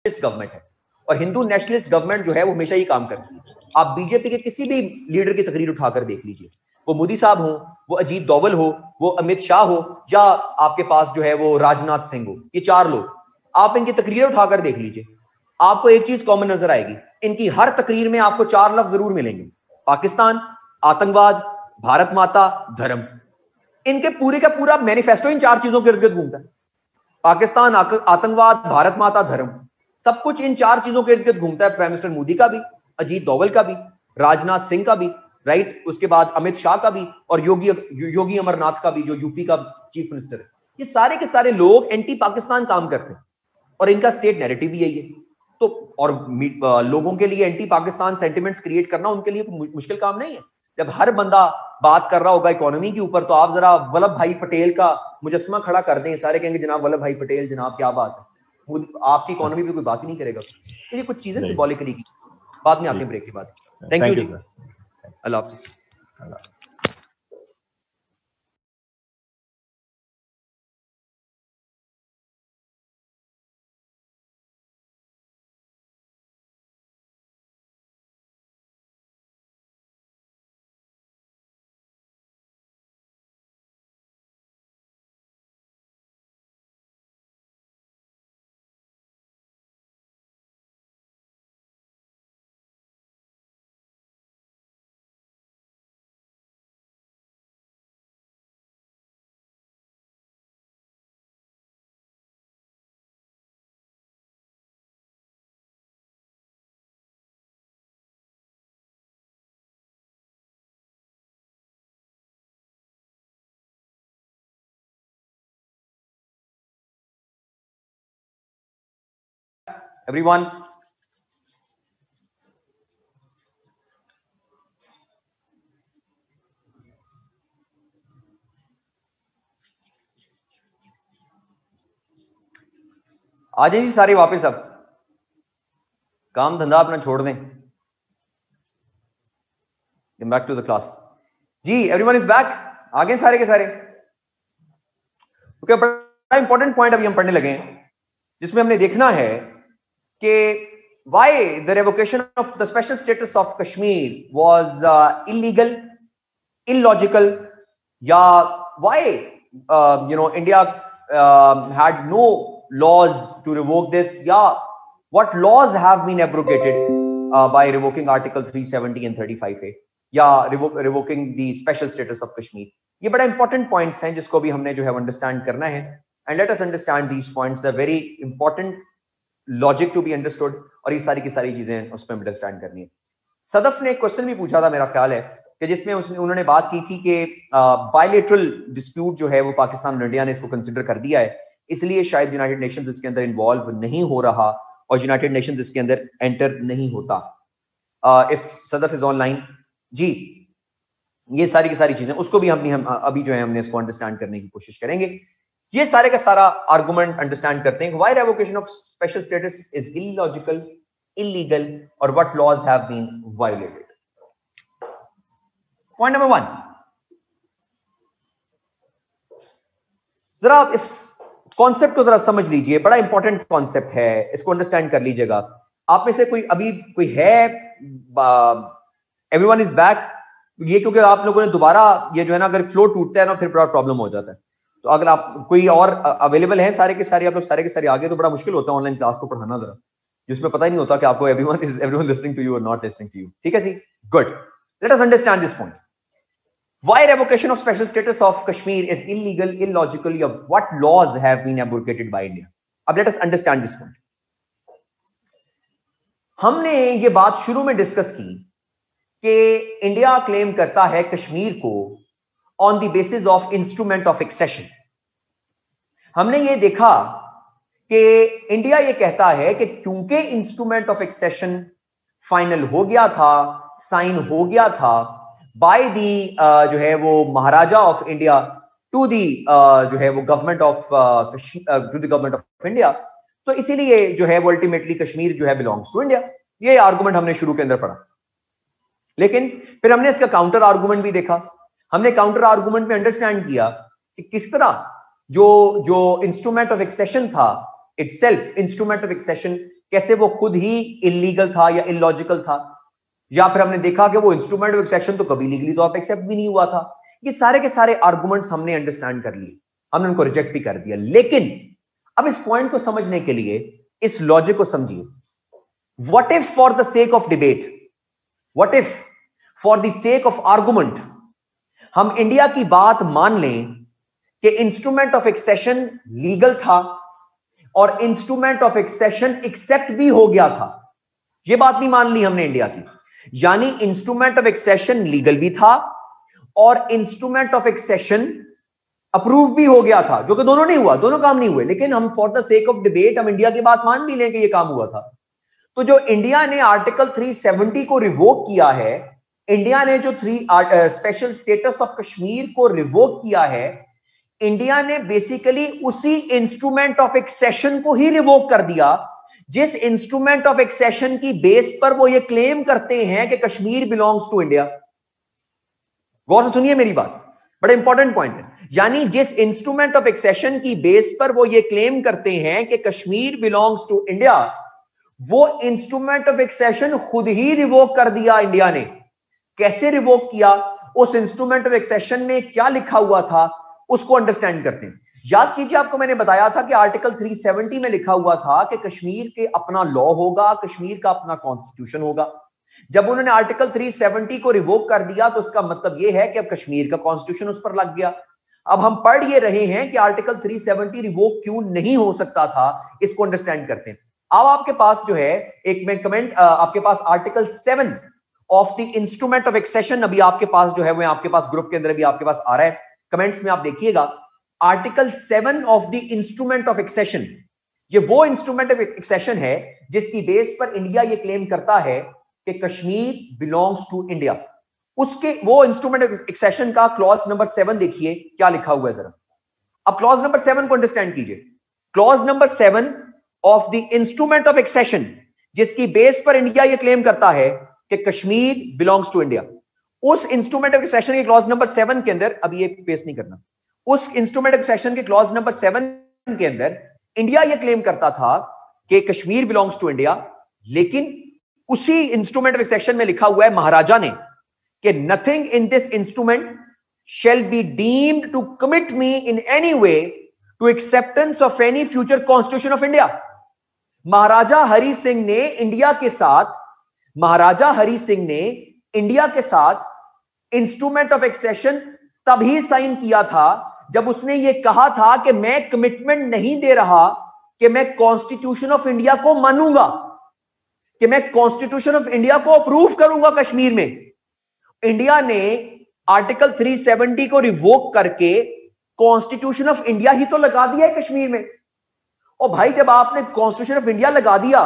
Government है और Hindu nationalist government जो है वो हमेशा ही काम करती है। आप बीजेपी के किसी भी लीडर की तकरीर उठाकर देख लीजिए, वो मोदी साहब हो, वो अजीत डोवल हो, वो अमित शाह हो, या आपके पास जो है वो राजनाथ सिंह हो, ये चार लोग, आप इनकी तकरीरें उठाकर देख लीजिए, आपको एक चीज कॉमन नजर आएगी, इनकी हर तकरीर में आपको चार लफ्ज जरूर मिलेंगे, पाकिस्तान, आतंकवाद, भारत माता, धर्म। इनके पूरे का पूरा मैनिफेस्टो इन चार चीजों के इर्द गिर्द घूमता है। पाकिस्तान, आतंकवाद, भारत माता, धर्म, सब कुछ इन चार चीजों के इर्द गिर्द घूमता है। प्राइम मिनिस्टर मोदी का भी, अजीत डोवल का भी, राजनाथ सिंह का भी, राइट, उसके बाद अमित शाह का भी, और योगी अमरनाथ का भी, जो यूपी का चीफ मिनिस्टर है। ये सारे के सारे लोग एंटी पाकिस्तान काम करते हैं और इनका स्टेट नैरेटिव भी यही है। तो और लोगों के लिए एंटी पाकिस्तान सेंटिमेंट्स क्रिएट करना उनके लिए मुश्किल काम नहीं है। जब हर बंदा बात कर रहा होगा इकोनॉमी के ऊपर, तो आप जरा वल्लभ भाई पटेल का मुजस्समा खड़ा कर दें, सारे कहेंगे जनाब वल्लभ भाई पटेल, जनाब क्या बात है, आपकी इकोनॉमी पे कोई बात ही नहीं करेगा। तो ये कुछ चीजें सिंबॉलिकली की, बाद में आते हैं ब्रेक के बाद। थैंक यू सर, अल्लाह हाफिज़। Everyone, आ जाइए जी सारे वापस, अब काम धंधा अपना छोड़ दें, बैक टू द क्लास जी। एवरीवन इज बैक, आ गए सारे के सारे। ओके, बड़ा इंपॉर्टेंट पॉइंट अभी हम पढ़ने लगे हैं, जिसमें हमने देखना है कि why the revocation of the special status of Kashmir was illegal, illogical, या why India had no laws to revoke this, या what laws have been abrogated by revoking Article 370 and 35A, या revoking the special status of Kashmir। ये बड़ा important points हैं जिसको भी हमने जो है अंडरस्टैंड करना है, and let us understand these points, the very important logic to be understood, और ये सारी की सारी चीजें उसमें अंडरस्टैंड करनी है। सदफ ने एक क्वेश्चन भी पूछा था, मेरा ख्याल है कि जिसमें उन्होंने बात की थी कि बायलेटरल डिस्प्यूट जो है वो पाकिस्तान और इंडिया ने इसको कंसिडर कर दिया है, इसलिए शायद यूनाइटेड नेशंस इसके अंदर इन्वॉल्व नहीं हो रहा और यूनाइटेड नेशंस इसके अंदर एंटर नहीं होता। इफ सदफ इज ऑनलाइन जी, ये सारी की सारी चीजें उसको भी हम अभी जो है हमने इसको अंडरस्टैंड करने की कोशिश करेंगे। ये सारे का सारा आर्गुमेंट अंडरस्टैंड करते हैं, why revocation of special status is illogical, illegal, और what laws have been violated. Point number 1, जरा आप इस कॉन्सेप्ट को जरा समझ लीजिए, बड़ा इंपॉर्टेंट कॉन्सेप्ट है, इसको अंडरस्टैंड कर लीजिएगा। आप में से कोई है, एवरीवन इज बैक, ये क्योंकि आप लोगों ने दोबारा ये जो है ना, अगर फ्लो टूटता है ना फिर बड़ा प्रॉब्लम हो जाता है। तो अगर आप कोई और अवेलेबल है, सारे के सारे आप लोग सारे के सारे आगे, तो बड़ा मुश्किल होता है ऑनलाइन क्लास को पढ़ाना जरा, जिसमें पता ही नहीं होता कि आपको एवरीवन लिसनिंग टू यू और नॉट लिसनिंग टू यू। ठीक है जी, good, let us understand this point. Why revocation of special status of Kashmir is illegal, illogical, या what laws have been abrogated by India. अब let us understand this point. हमने ये बात शुरू में डिस्कस की कि इंडिया क्लेम करता है कश्मीर को on the basis of instrument of accession. हमने ये देखा कि इंडिया ये कहता है कि क्योंकि इंस्ट्रूमेंट ऑफ एक्सेशन फाइनल हो गया था, साइन हो गया था बाय दी जो है वो महाराजा ऑफ इंडिया टू दी जो है वो government of to the government of India, तो इसीलिए जो है वो अल्टीमेटली कश्मीर जो है बिलोंग्स टू इंडिया। ये आर्गुमेंट हमने शुरू के अंदर पढ़ा, लेकिन फिर हमने इसका काउंटर आर्गुमेंट भी देखा। हमने काउंटर आर्गुमेंट में अंडरस्टैंड किया कि किस तरह जो इंस्ट्रूमेंट ऑफ एक्सेशन था, इटसेल्फ इंस्ट्रूमेंट ऑफ एक्सेशन कैसे वो खुद ही इलीगल था या इलॉजिकल था, या फिर हमने देखा कि वो इंस्ट्रूमेंट ऑफ एक्सेशन तो कभी लीगली तौर पर एक्सेप्ट भी नहीं हुआ था। ये सारे के सारे आर्गुमेंट्स हमने अंडरस्टैंड कर लिए, हमने उनको रिजेक्ट भी कर दिया। लेकिन अब इस पॉइंट को समझने के लिए इस लॉजिक को समझिए। What if for the sake of debate, what if for the sake of argument हम इंडिया की बात मान लें कि इंस्ट्रूमेंट ऑफ एक्सेशन लीगल था और इंस्ट्रूमेंट ऑफ एक्सेशन एक्सेप्ट भी हो गया था। यह बात नहीं मान ली हमने इंडिया की, यानी इंस्ट्रूमेंट ऑफ एक्सेशन लीगल भी था और इंस्ट्रूमेंट ऑफ एक्सेशन अप्रूव भी हो गया था, जो कि दोनों नहीं हुआ, दोनों काम नहीं हुए। लेकिन हम for the sake of debate हम इंडिया की बात मान भी लें कि यह काम हुआ था। तो जो इंडिया ने आर्टिकल 370 को रिवोक किया है, इंडिया ने जो स्पेशल स्टेटस ऑफ कश्मीर को रिवोक किया है, इंडिया ने बेसिकली उसी इंस्ट्रूमेंट ऑफ एक्सेशन को ही रिवोक कर दिया जिस इंस्ट्रूमेंट ऑफ एक्सेशन की बेस पर वो ये क्लेम करते हैं कि कश्मीर बिलोंग्स टू इंडिया। गौर से सुनिए मेरी बात, बड़ा इंपॉर्टेंट पॉइंट है। यानी जिस इंस्ट्रूमेंट ऑफ एक्सेशन की बेस पर वो ये क्लेम करते हैं कि कश्मीर बिलोंग्स टू इंडिया, वो इंस्ट्रूमेंट ऑफ एक्सेशन खुद ही रिवोक कर दिया इंडिया ने। कैसे रिवोक किया, उस इंस्ट्रूमेंट ऑफ एक्सेशन में क्या लिखा हुआ था, उसको अंडरस्टैंड करते हैं। याद कीजिए, आपको मैंने बताया था कि आर्टिकल 370 में लिखा हुआ था कि कश्मीर के अपना लॉ होगा, कश्मीर का अपना कॉन्स्टिट्यूशन होगा। जब उन्होंने आर्टिकल 370 को रिवोक कर दिया तो उसका मतलब यह है कि अब कश्मीर का कॉन्स्टिट्यूशन उस पर लग गया। अब हम पढ़ ये रहे हैं कि आर्टिकल 370 रिवोक क्यों नहीं हो सकता था, इसको अंडरस्टैंड करते हैं। अब आपके पास जो है एक मैं कमेंट, आपके पास article 7 of the instrument of accession अभी आपके पास जो है वो आपके पास ग्रुप के अंदर भी आपके पास आ रहा है, कमेंट्स में आप देखिएगा। Article 7 of the instrument of accession, ये वो इंस्ट्रूमेंट ऑफ एक्सेशन है जिसकी बेस पर इंडिया ये क्लेम करता है कि कश्मीर बिलोंग्स टू इंडिया। उसके वो इंस्ट्रूमेंट ऑफ एक्सेशन का क्लॉज नंबर 7 देखिए क्या लिखा हुआ है जरा। अब क्लॉज नंबर 7 को अंडरस्टैंड कीजिए। Clause number 7 of the instrument of accession जिसकी बेस पर इंडिया ये क्लेम करता है कि कश्मीर बिलोंग्स टू इंडिया, उस इंस्ट्रूमेंट ऑफ एक्सेशन के क्लॉज नंबर 7 के अंदर, अब ये पेस्ट नहीं करना, उस इंस्ट्रूमेंट ऑफ एक्सेशन के क्लॉज नंबर 7 के अंदर इंडिया ये क्लेम करता था कि कश्मीर बिलोंग्स टू इंडिया। लेकिन उसी इंस्ट्रूमेंट ऑफ एक्सेशन में लिखा हुआ है महाराजा ने कि nothing in this instrument shall be deemed to commit me in any way to acceptance of any future constitution of India. Maharaja Hari Singh ने इंडिया के साथ, महाराजा हरि सिंह ने इंडिया के साथ इंस्ट्रूमेंट ऑफ एक्सेशन तभी साइन किया था जब उसने यह कहा था कि मैं कमिटमेंट नहीं दे रहा कि मैं कॉन्स्टिट्यूशन ऑफ इंडिया को मानूंगा, कि मैं कॉन्स्टिट्यूशन ऑफ इंडिया को अप्रूव करूंगा कश्मीर में। इंडिया ने आर्टिकल 370 को रिवोक करके कॉन्स्टिट्यूशन ऑफ इंडिया ही तो लगा दिया है कश्मीर में। और भाई जब आपने कॉन्स्टिट्यूशन ऑफ इंडिया लगा दिया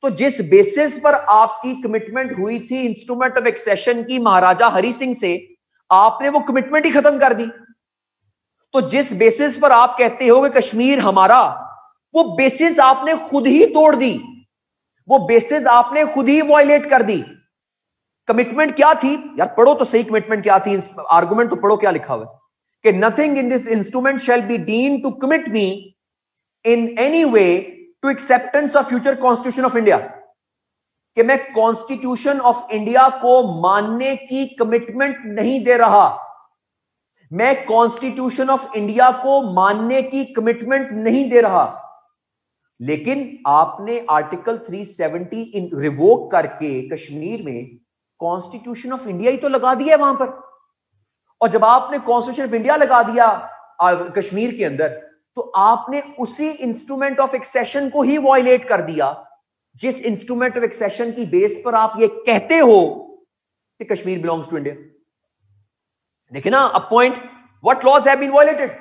तो जिस बेसिस पर आपकी कमिटमेंट हुई थी इंस्ट्रूमेंट ऑफ एक्सेशन की महाराजा हरि सिंह से, आपने वो कमिटमेंट ही खत्म कर दी। तो जिस बेसिस पर आप कहते हो कि कश्मीर हमारा, वो बेसिस आपने खुद ही तोड़ दी, वो बेसिस आपने खुद ही वायलेट कर दी। कमिटमेंट क्या थी यार, पढ़ो तो सही कमिटमेंट क्या थी, आर्गुमेंट तो पढ़ो क्या लिखा हुआ है कि nothing in this instrument shall be deemed to commit me in any way to acceptance of future constitution of India, कि मैं कॉन्स्टिट्यूशन ऑफ इंडिया को मानने की कमिटमेंट नहीं दे रहा, मैं कॉन्स्टिट्यूशन ऑफ इंडिया को मानने की कमिटमेंट नहीं दे रहा। लेकिन आपने आर्टिकल 370 रिवोक करके कश्मीर में कॉन्स्टिट्यूशन ऑफ इंडिया ही तो लगा दिया है वहां पर। और जब आपने कॉन्स्टिट्यूशन ऑफ इंडिया लगा दिया कश्मीर के अंदर, तो आपने उसी इंस्ट्रूमेंट ऑफ एक्सेशन को ही वायलेट कर दिया जिस इंस्ट्रूमेंट ऑफ एक्सेशन की बेस पर आप ये कहते हो कि कश्मीर बिलोंग्स टू इंडिया। देखिए ना अब point, what laws have been violated,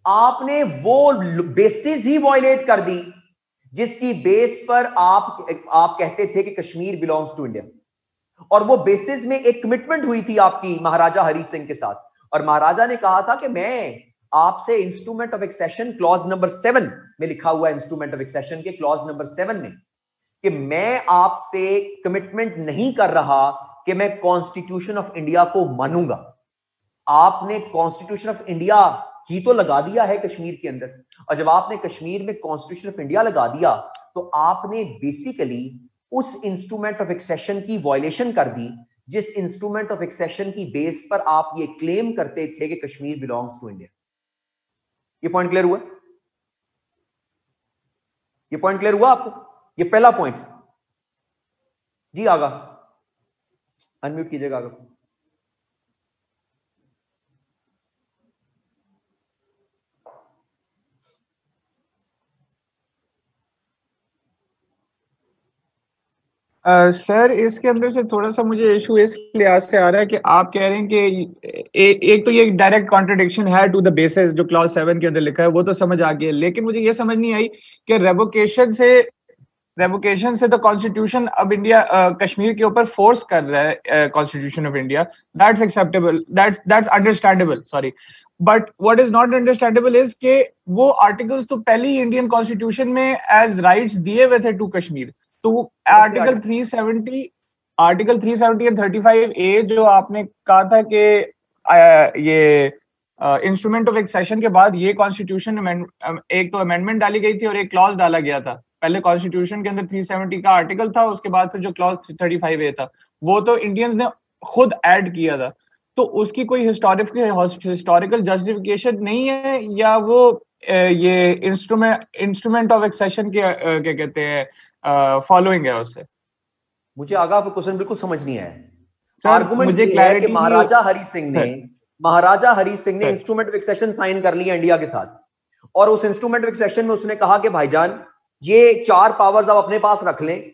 आपने वो बेसिस ही वायलेट कर दी जिसकी बेस पर आप कहते थे कि कश्मीर बिलोंग्स टू इंडिया। और वो बेसिस में एक कमिटमेंट हुई थी आपकी महाराजा हरि सिंह के साथ, और महाराजा ने कहा था कि मैं आपसे instrument of accession clause number 7 में लिखा हुआ है, इंस्ट्रूमेंट ऑफ एक्सेशन के क्लॉज नंबर 7 में, कि मैं आपसे कमिटमेंट नहीं कर रहा कि मैं कॉन्स्टिट्यूशन ऑफ इंडिया को मानूंगा। आपने कॉन्स्टिट्यूशन ऑफ इंडिया ही तो लगा दिया है कश्मीर के अंदर, और जब आपने कश्मीर में कॉन्स्टिट्यूशन ऑफ इंडिया लगा दिया तो आपने बेसिकली उस इंस्ट्रूमेंट ऑफ एक्सेशन की वायलेशन कर दी, जिस इंस्ट्रूमेंट ऑफ एक्सेशन की बेस पर आप ये क्लेम करते थे कि कश्मीर बिलोंग्स टू इंडिया। ये पॉइंट क्लियर हुआ? ये पॉइंट क्लियर हुआ आपको? ये पहला पॉइंट जी। आगा अनम्यूट कीजिएगा आगा। सर इसके अंदर से थोड़ा सा मुझे इशू इस लिहाज से आ रहा है कि आप कह रहे हैं कि एक तो ये डायरेक्ट कॉन्ट्रडिक्शन है टू द बेसिस जो क्लॉज 7 के अंदर लिखा है, वो तो समझ आ गया, लेकिन मुझे ये समझ नहीं आई कि रेवोकेशन से तो कॉन्स्टिट्यूशन अब इंडिया कश्मीर के ऊपर फोर्स कर रहा है, constitution of India, that's acceptable, that's understandable, sorry, but what is not understandable is के वो आर्टिकल्स तो पहले ही इंडियन कॉन्स्टिट्यूशन में एज राइट्स दिए हुए थे टू कश्मीर। तो आर्टिकल 370 एंड 35A जो आपने कहा था कि ये इंस्ट्रूमेंट ऑफ एक्सेशन के बाद ये कॉन्स्टिट्यूशन एक तो अमेंडमेंट डाली गई थी और एक क्लॉज डाला गया था। पहले कॉन्स्टिट्यूशन के अंदर 370 का आर्टिकल था, उसके बाद फिर जो क्लॉज 35A था वो तो इंडियंस ने खुद ऐड किया था। तो उसकी कोई हिस्टोरिकल जस्टिफिकेशन नहीं है, या वो ये इंस्ट्रूमेंट ऑफ एक्सेशन के क्या कहते हैं फॉलोइंग है उससे? मुझे आगा आपका क्वेश्चन बिल्कुल समझ नहीं आया। सर आर्गुमेंट मुझे ये है कि महाराजा हरि सिंह ने sir instrument of accession sign कर लिया इंडिया के साथ, और उस इंस्ट्रूमेंट ऑफ एक्सेशन में उसने कहा कि भाईजान ये 4 पावर्स आप अपने पास रख लें,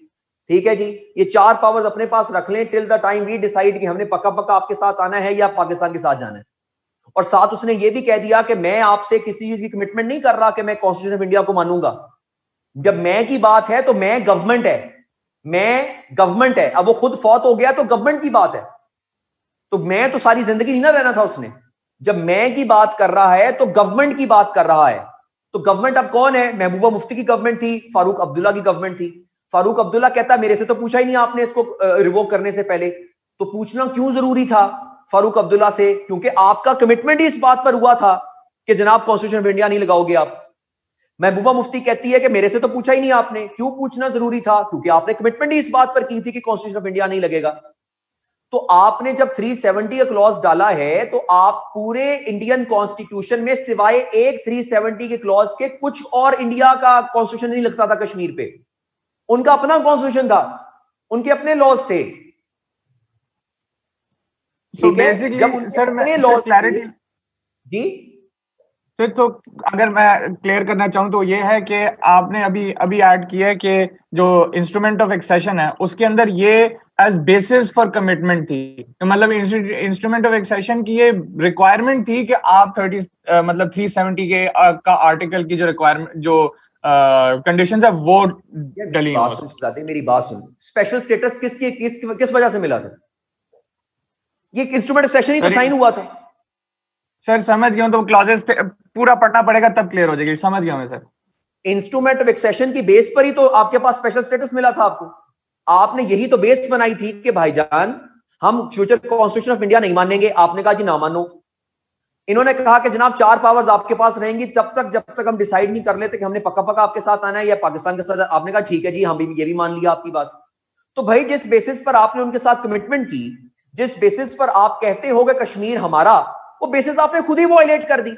ठीक है जी, ये 4 पावर्स अपने पास रख लें till the time we decide कि हमने पक्का पक्का आपके साथ आना है या पाकिस्तान के साथ जाना है। और साथ उसने ये भी कह दिया कि मैं आपसे किसी चीज की कमिटमेंट नहीं कर रहा कि मैं कॉन्स्टिट्यूशन ऑफ इंडिया को मानूंगा। जब मैं की बात है तो मैं गवर्नमेंट है, अब वो खुद फौत हो गया तो गवर्नमेंट की बात है, तो मैं तो सारी जिंदगी नहीं ना रहना था उसने। जब मैं की बात कर रहा है तो गवर्नमेंट की बात कर रहा है। तो गवर्नमेंट अब कौन है? महबूबा मुफ्ती की गवर्नमेंट थी, फारूक अब्दुल्ला की गवर्नमेंट थी। फारूक अब्दुल्ला कहता मेरे से तो पूछा ही नहीं आपने इसको रिवोक करने से पहले। तो पूछना क्यों जरूरी था फारूक अब्दुल्ला से? क्योंकि आपका कमिटमेंट ही इस बात पर हुआ था कि जनाब कॉन्स्टिट्यूशन ऑफ इंडिया नहीं लगाओगे आप। महबूबा मुफ्ती कहती है कि मेरे से तो पूछा ही नहीं आपने। क्यों पूछना जरूरी था? क्योंकि आपने कमिटमेंट ही इस बात पर की थी कि कॉन्स्टिट्यूशन ऑफ इंडिया नहीं लगेगा। तो आपने जब 370 का क्लॉज डाला है तो आप पूरे इंडियन कॉन्स्टिट्यूशन में सिवाय एक 370 के क्लॉज के कुछ और इंडिया का कॉन्स्टिट्यूशन नहीं लगता था कश्मीर पे। उनका अपना कॉन्स्टिट्यूशन था, उनके अपने लॉज थे, ठीक है? जब उनके अपने लॉज क्लैरिटी जी, तो अगर मैं क्लियर करना चाहूँ तो ये है कि आपने अभी ऐड किया है कि जो इंस्ट्रूमेंट ऑफ एक्सेशन है उसके अंदर ये एज बेसिस फॉर कमिटमेंट थी, तो मतलब इंस्ट्रूमेंट ऑफ एक्सेशन की ये रिक्वायरमेंट थी कि आप 370 के का आर्टिकल की जो रिक्वायरमेंट जो कंडीशंस है वो डली मेरी बात सुन। स्पेशल स्टेटस किस वजह से मिला था? ये इंस्ट्रूमेंट ऑफ एक्सेशन ही तो साइन हुआ था। सर समझ गया, तो क्लॉजेस पे पूरा पढ़ना पड़ेगा तब क्लियर हो जाएगी, समझ गया मैं सर। इंस्ट्रूमेंट ऑफ एक्सेशन की बेस पर ही तो आपके पास स्पेशल स्टेटस मिला था आपको। आपने यही तो बेस बनाई थी कि भाईजान हम फ्यूचर कॉन्स्टिट्यूशन ऑफ इंडिया नहीं मानेंगे। आपने कहा जी ना मानो। इन्होंने कहा कि जनाब 4 पावर्स आपके पास रहेंगी तब तक जब तक हम डिसाइड नहीं कर लेते कि हमने पक्का पक्का आपके साथ आना है या पाकिस्तान के साथ। आपने कहा ठीक है जी, हम भी ये भी मान लिया आपकी बात। तो भाई जिस बेसिस पर आपने उनके साथ कमिटमेंट की, जिस बेसिस पर आप कहते हो कश्मीर हमारा, वो बेसिस आपने खुद ही वायलेट कर दी।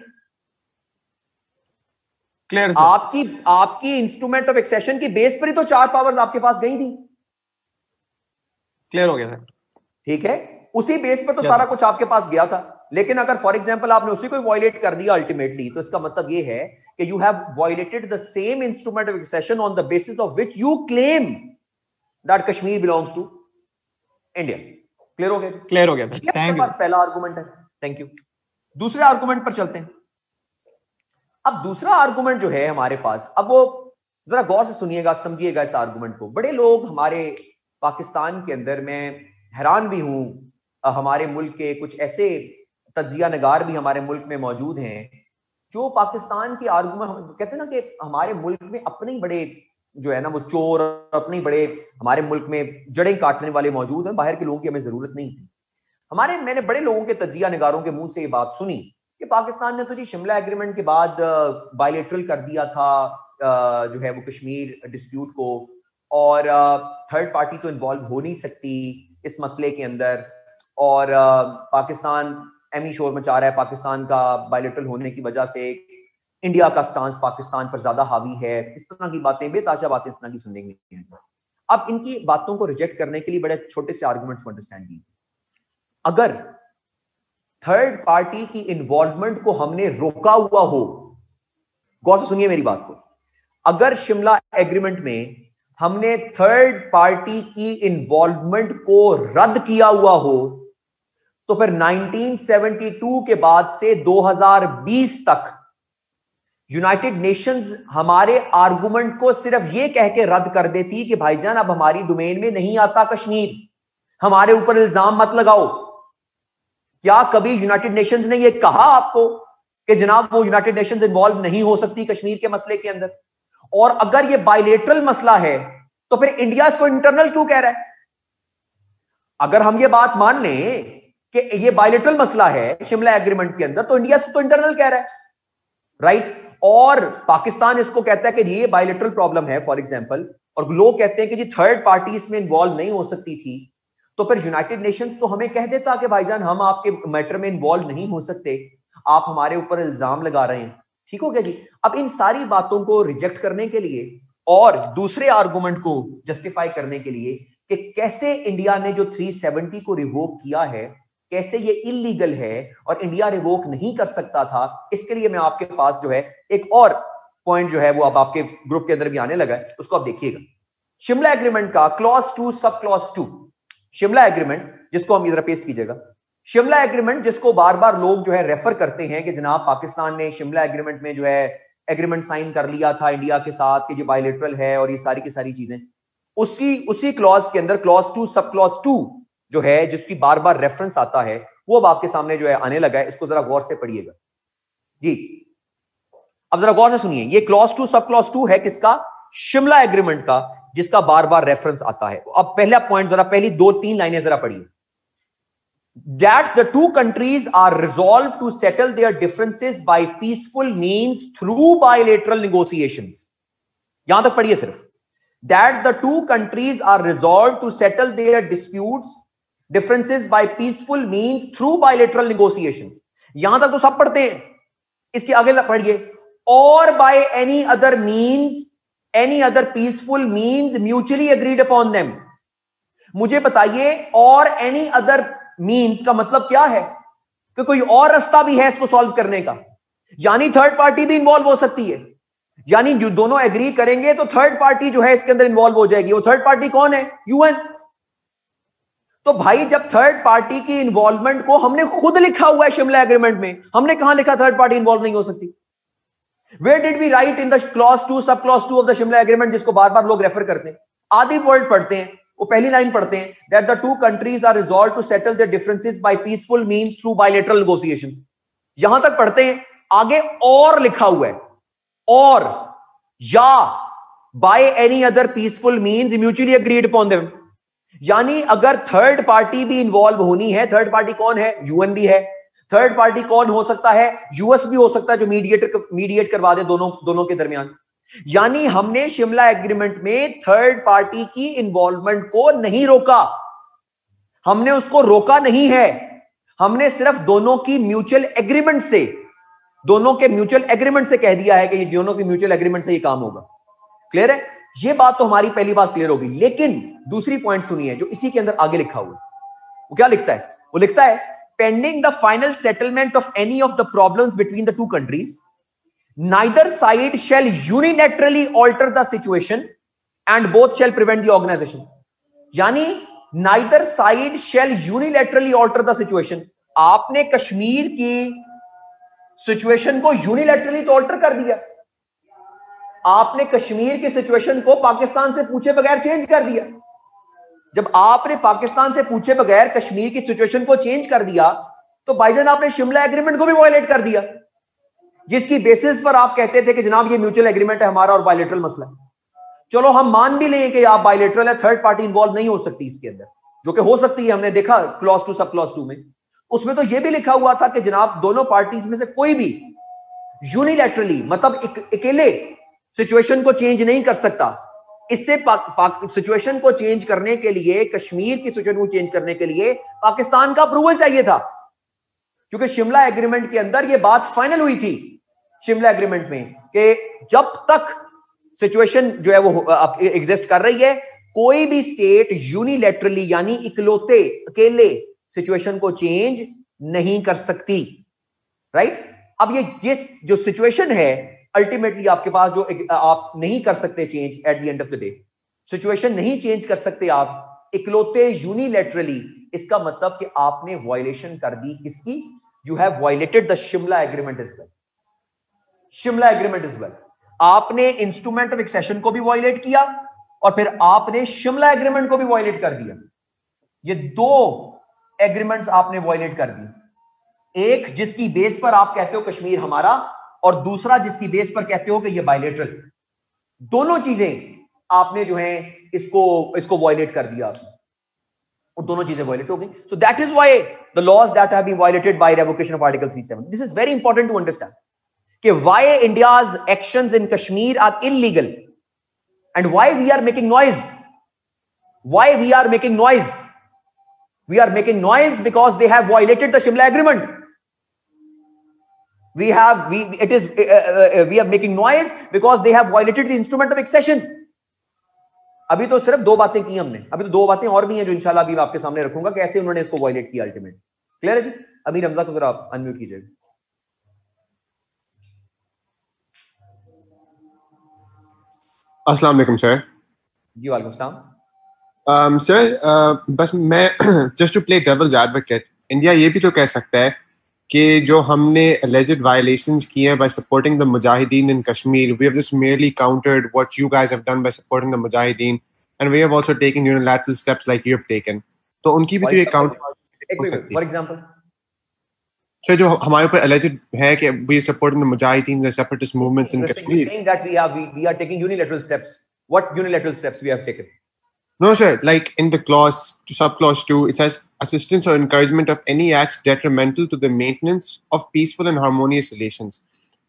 क्लियर आपकी इंस्ट्रूमेंट ऑफ एक्सेशन की बेस पर ही तो 4 पावर्स आपके पास गई थी। क्लियर हो गया सर, ठीक है? उसी बेस पर तो सारा कुछ आपके पास गया था। लेकिन अगर फॉर एग्जांपल आपने उसी को वायलेट कर दिया अल्टीमेटली, तो इसका मतलब यह है कि you have violated the same instrument of accession on the basis of which you claim that Kashmir belongs to India. Clear हो गया? क्लियर हो गया सर, थैंक यू। पहला आर्गुमेंट है, थैंक यू। दूसरे आर्गुमेंट पर चलते हैं। अब दूसरा आर्गुमेंट जो है हमारे पास, अब वो जरा गौर से सुनिएगा, समझिएगा इस आर्गुमेंट को। बड़े लोग हमारे पाकिस्तान के अंदर, मैं हैरान भी हूं, हमारे मुल्क के कुछ ऐसे तज्जिया नगार भी हमारे मुल्क में मौजूद हैं जो पाकिस्तान के आर्गुमेंट कहते हैं ना कि हमारे मुल्क में अपने ही बड़े जो है ना वो चोर, अपने ही बड़े हमारे मुल्क में जड़ें काटने वाले मौजूद हैं। बाहर के लोगों की हमें जरूरत नहीं है। मैंने बड़े लोगों के तज्जिया निगारों के मुंह से ये बात सुनी कि पाकिस्तान ने तो जी शिमला एग्रीमेंट के बाद बायलेटरल कर दिया था, जो है वो कश्मीर डिस्प्यूट को, और थर्ड पार्टी तो इन्वॉल्व हो नहीं सकती इस मसले के अंदर, और पाकिस्तान एमी शोर मचा रहा है, पाकिस्तान का बायलेटरल होने की वजह से इंडिया का स्टांस पाकिस्तान पर ज्यादा हावी है, इस तरह की बातें, बेताशा बातें इस तरह की सुनने में हैं। अब इनकी बातों को रिजेक्ट करने के लिए बड़े छोटे से आर्गुमेंट्स को अंडरस्टैंड कीजिए। अगर थर्ड पार्टी की इन्वॉल्वमेंट को हमने रोका हुआ हो, गौर से सुनिए मेरी बात को, अगर शिमला एग्रीमेंट में हमने थर्ड पार्टी की इन्वॉल्वमेंट को रद्द किया हुआ हो, तो फिर 1972 के बाद से 2020 तक यूनाइटेड नेशंस हमारे आर्गुमेंट को सिर्फ यह कह के रद्द कर देती कि भाईजान अब हमारी डोमेन में नहीं आता कश्मीर, हमारे ऊपर इल्जाम मत लगाओ। क्या कभी यूनाइटेड नेशंस ने यह कहा आपको कि जनाब वो यूनाइटेड नेशंस इन्वॉल्व नहीं हो सकती कश्मीर के मसले के अंदर? और अगर यह बायलेटरल मसला है तो फिर इंडिया इसको इंटरनल क्यों कह रहा है? अगर हम ये बात मान लें कि ये बायलेटरल मसला है शिमला एग्रीमेंट के अंदर, तो इंडिया इसको तो इंटरनल कह रहा है, राइट? और पाकिस्तान इसको कहता है कि ये बायलेटरल प्रॉब्लम है फॉर एग्जांपल, और लोग कहते हैं कि जी थर्ड पार्टी इसमें इन्वॉल्व नहीं हो सकती थी, तो फिर यूनाइटेड नेशंस तो हमें कह देता कि भाईजान हम आपके मैटर में इन्वॉल्व नहीं हो सकते, आप हमारे ऊपर इल्जाम लगा रहे हैं। ठीक हो गया जी। अब इन सारी बातों को रिजेक्ट करने के लिए और दूसरे आर्गुमेंट को जस्टिफाई करने के लिए कि कैसे इंडिया ने जो 370 को रिवोक किया है, कैसे ये इलीगल है और इंडिया रिवोक नहीं कर सकता था, इसके लिए मैं आपके पास जो है एक और पॉइंट जो है वो अब आपके ग्रुप के अंदर भी आने लगा है, उसको आप देखिएगा। शिमला एग्रीमेंट का clause 2 sub clause 2, Shimla agreement जिसको हम इधर पेस्ट कीजिएगा, शिमला एग्रीमेंट जिसको बार बार लोग जो है रेफर करते हैं कि जनाब पाकिस्तान ने शिमला एग्रीमेंट में जो है एग्रीमेंट साइन कर लिया था इंडिया के साथ कि जो बायलेटरल है और ये सारी की सारी चीजें, उसी क्लॉज के अंदर क्लॉज 2 सब क्लॉज 2 जो है जिसकी बार बार रेफरेंस आता है, वो अब आपके सामने जो है आने लगा है। इसको जरा गौर से पढ़िएगा जी। अब जरा गौर से सुनिए, ये क्लॉज 2 सब क्लॉज 2 है किसका? शिमला एग्रीमेंट का, जिसका बार बार रेफरेंस आता है। अब पहला पॉइंट जरा पहली 2-3 लाइनें जरा पढ़िए। That the two countries are resolved to settle their differences by peaceful means through bilateral negotiations. यहां तक पढ़िए सिर्फ। That the two countries are resolved to settle their differences by peaceful means through bilateral negotiations. यहां तक तो सब पढ़ते हैं, इसके आगे पढ़िए, or by any other peaceful means mutually agreed upon them. मुझे बताइए और any other मीन्स का मतलब क्या है? कि कोई और रास्ता भी है इसको सॉल्व करने का, यानी थर्ड पार्टी भी इन्वॉल्व हो सकती है, यानी जो दोनों एग्री करेंगे तो थर्ड पार्टी जो है इसके अंदर इन्वॉल्व हो जाएगी। वो थर्ड पार्टी कौन है? यूएन। तो भाई जब थर्ड पार्टी की इन्वॉल्वमेंट को हमने खुद लिखा हुआ है शिमला एग्रीमेंट में, हमने कहां लिखा थर्ड पार्टी इन्वॉल्व नहीं हो सकती? Where did we write in the clause 2 sub clause 2 of the Shimla agreement, जिसको बार बार लोग रेफर करते हैं? आधी वर्ड पढ़ते हैं, वो पहली लाइन पढ़ते हैं, that the two countries are resolved to settle their differences by peaceful means through bilateral negotiations. यहां तक पढ़ते हैं, आगे और लिखा हुआ है, और या by any other peaceful means mutually agreed upon them. यानी अगर थर्ड पार्टी भी इन्वॉल्व होनी है, थर्ड पार्टी कौन है? यूएन भी है। थर्ड पार्टी कौन हो सकता है? यूएस भी हो सकता है, जो मीडिएट करवा दे दोनों के दरमियान। यानी हमने शिमला एग्रीमेंट में थर्ड पार्टी की इन्वॉल्वमेंट को नहीं रोका, हमने उसको रोका नहीं है, हमने सिर्फ दोनों की म्यूचुअल एग्रीमेंट से, दोनों के म्यूचुअल एग्रीमेंट से कह दिया है कि ये दोनों की म्यूचुअल एग्रीमेंट से ये काम होगा। क्लियर है? ये बात तो हमारी पहली बात क्लियर होगी। लेकिन दूसरी पॉइंट सुनिए जो इसी के अंदर आगे लिखा हुआ है, वो क्या लिखता है? वो लिखता है, pending the final settlement of any of the problems between the two countries, neither side shall unilaterally alter the situation and both shall prevent the organization. यानी neither side shall unilaterally alter the situation. आपने कश्मीर की situation को unilaterally तो alter कर दिया, आपने कश्मीर की situation को पाकिस्तान से पूछे बगैर चेंज कर दिया। जब आपने पाकिस्तान से पूछे बगैर कश्मीर की सिचुएशन को चेंज कर दिया, तो भाईजान आपने शिमला एग्रीमेंट को भी वायलेट कर दिया, जिसकी बेसिस पर आप कहते थे कि जनाब ये म्यूचुअल एग्रीमेंट है हमारा और बायलेटरल मसला है। चलो हम मान भी लें कि आप बायलेटरल है, थर्ड पार्टी इन्वॉल्व नहीं हो सकती इसके अंदर, जो कि हो सकती है, हमने देखा क्लॉज 2 सब क्लॉज 2 में। उसमें तो यह भी लिखा हुआ था कि जनाब दोनों पार्टीज में से कोई भी यूनिलैटरली, मतलब अकेले सिचुएशन को चेंज नहीं कर सकता। इससे सिचुएशन को चेंज करने के लिए, कश्मीर की सिचुएशन को चेंज करने के लिए पाकिस्तान का अप्रूवल चाहिए था, क्योंकि शिमला एग्रीमेंट के अंदर यह बात फाइनल हुई थी, शिमला एग्रीमेंट में, कि जब तक सिचुएशन जो है वो एग्जिस्ट कर रही है, कोई भी स्टेट यूनिलैटरली यानी इकलौते अकेले सिचुएशन को चेंज नहीं कर सकती, राइट? अब ये जो सिचुएशन है अल्टीमेटली आपके पास, जो आप नहीं कर सकते change at the end of the day, situation नहीं चेंज कर सकते आप इकलौते यूनिलैटरली। इसका मतलब कि आपने वायलेशन कर दी किसकी? You have violated the Shimla agreement is well, Shimla agreement is well. आपने इंस्ट्रूमेंट ऑफ एक्सेशन को भी वायलेट किया और फिर आपने शिमला एग्रीमेंट को भी वायलेट कर दिया। ये दो एग्रीमेंट्स आपने वायलेट कर दी, एक जिसकी बेस पर आप कहते हो कश्मीर हमारा, और दूसरा जिसकी बेस पर कहते हो कि ये बायलेटरल। दोनों चीजें आपने जो है इसको वायलेट कर दिया आपने, और दोनों चीजें वायलेट हो गई। So that is why the laws that have been violated by revocation of article 37, this is very important to understand कि why India's actions in Kashmir are illegal and why we are making noise. Why we are making noise? We are making noise because they have violated the Shimla agreement. We are making noise because they have violated the instrument of accession. अभी तो सिर्फ दो बातें की हमने, अभी तो दो बातें और भी हैं जो इंशाल्लाह अभी मैं आपके सामने रखूंगा कैसे उन्होंने इसको वायलेट किया अल्टीमेट। क्लियर है जी? अमीर हमजा को जरा आप अनम्यूट कीजिएगा। अस्सलाम वालेकुम सर। जी वालेकुम सलाम। सर बस मैं just to play devil's advocate, India ये भी तो कह सकता है कि जो हमने alleged violations किए हैं by supporting the Mujahideen in Kashmir, we have just merely countered what you guys have done by supporting the Mujahideen, and we have also taken unilateral steps like you have taken. तो उनकी भी तो ये counter हो सकती है। For example, sir जो हमारे ऊपर alleged है कि we are supporting the Mujahideen and separatist movements in Kashmir. Saying that we are taking unilateral steps. What unilateral steps we have taken? No, sir. Like in the clause, subclause 2, it says assistance or encouragement of any acts detrimental to the maintenance of peaceful and harmonious relations.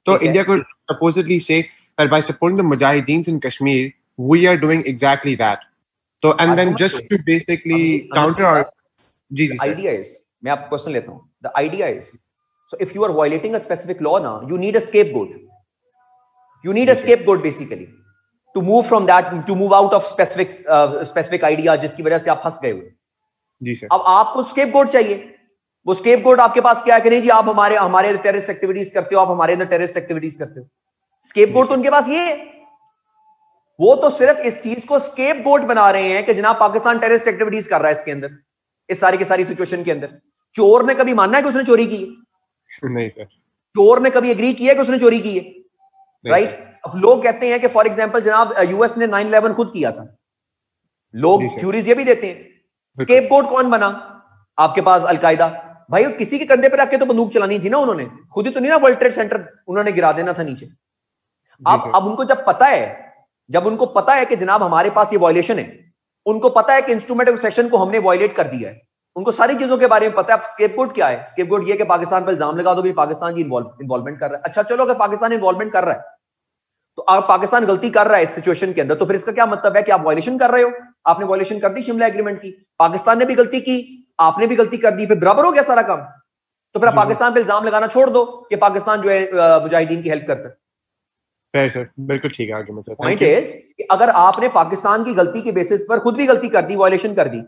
So Okay. India could supposedly say that by supporting the Mujahideens in Kashmir, we are doing exactly that. So and then just to basically counter our the idea is, मैं आपको question लेता हूँ. The idea is, so if you are violating a specific law now, you need a scapegoat. You need a scapegoat basically. To move from that, to move out of specific idea जिसकी वजह से आप फंस गए हुए। जी sir. अब आपको scapegoat चाहिए, वो स्केपगोट आपके पास क्या है कि नहीं जी आप हमारे टेररिस्ट एक्टिविटीज करते हो, आप हमारे अंदर टेररिस्ट एक्टिविटीज करते हो। स्केपगोट तो उनके पास ये है, वो तो सिर्फ इस चीज को स्केपगोट बना रहे हैं कि जनाब पाकिस्तान टेररिस्ट एक्टिविटीज कर रहा है इसके अंदर, इस सारी की सारी सिचुएशन के अंदर। चोर ने कभी मानना है कि उसने चोरी की है? नहीं सर। चोर ने कभी एग्री किया कि उसने चोरी की है? राइट? अब लोग कहते हैं कि फॉर एग्जांपल जनाब यूएस ने 9/11 खुद किया था, लोग थ्योरीज ये भी देते हैं। स्केपगोट कौन बना? आपके पास अलकायदा। भाई किसी के कंधे पर रख के तो बंदूक चलानी थी ना, उन्होंने खुद ही तो नहीं ना वर्ल्ड ट्रेड सेंटर उन्होंने गिरा देना था नीचे। अब उनको जब पता है, जब उनको पता है कि जनाब हमारे पास ये वायलेशन है, उनको पता है कि इंस्ट्रूमेंट ऑफ सेक्शन को हमने वायलेट कर दिया है, उनको सारी चीजों के बारे में पता है। अब स्केपगोट क्या है? स्केपगोट ये कि पाकिस्तान पर इल्जाम लगा दो कि पाकिस्तान की इन्वॉल्वमेंट कर रहा है। अच्छा चलो, अगर पाकिस्तान इन्वॉल्वमेंट कर रहा है तो अब पाकिस्तान गलती कर रहा है इस सिचुएशन के अंदर, तो फिर इसका क्या मतलब है कि आप वायलेशन कर रहे हो? आपने वायलेशन कर दी शिमला एग्रीमेंट की, पाकिस्तान ने भी गलती की, आपने भी गलती कर दी, फिर बराबर हो गया सारा काम। तो फिर पाकिस्तान पे इल्जाम लगाना छोड़ दो कि पाकिस्तान जो है मुजाहिदीन की हेल्प करता है। सर बिल्कुल ठीक है आर्गुमेंट सर। पॉइंट इज कि अगर आपने पाकिस्तान की गलती के बेसिस पर खुद भी गलती कर दी, वायलेशन कर दी,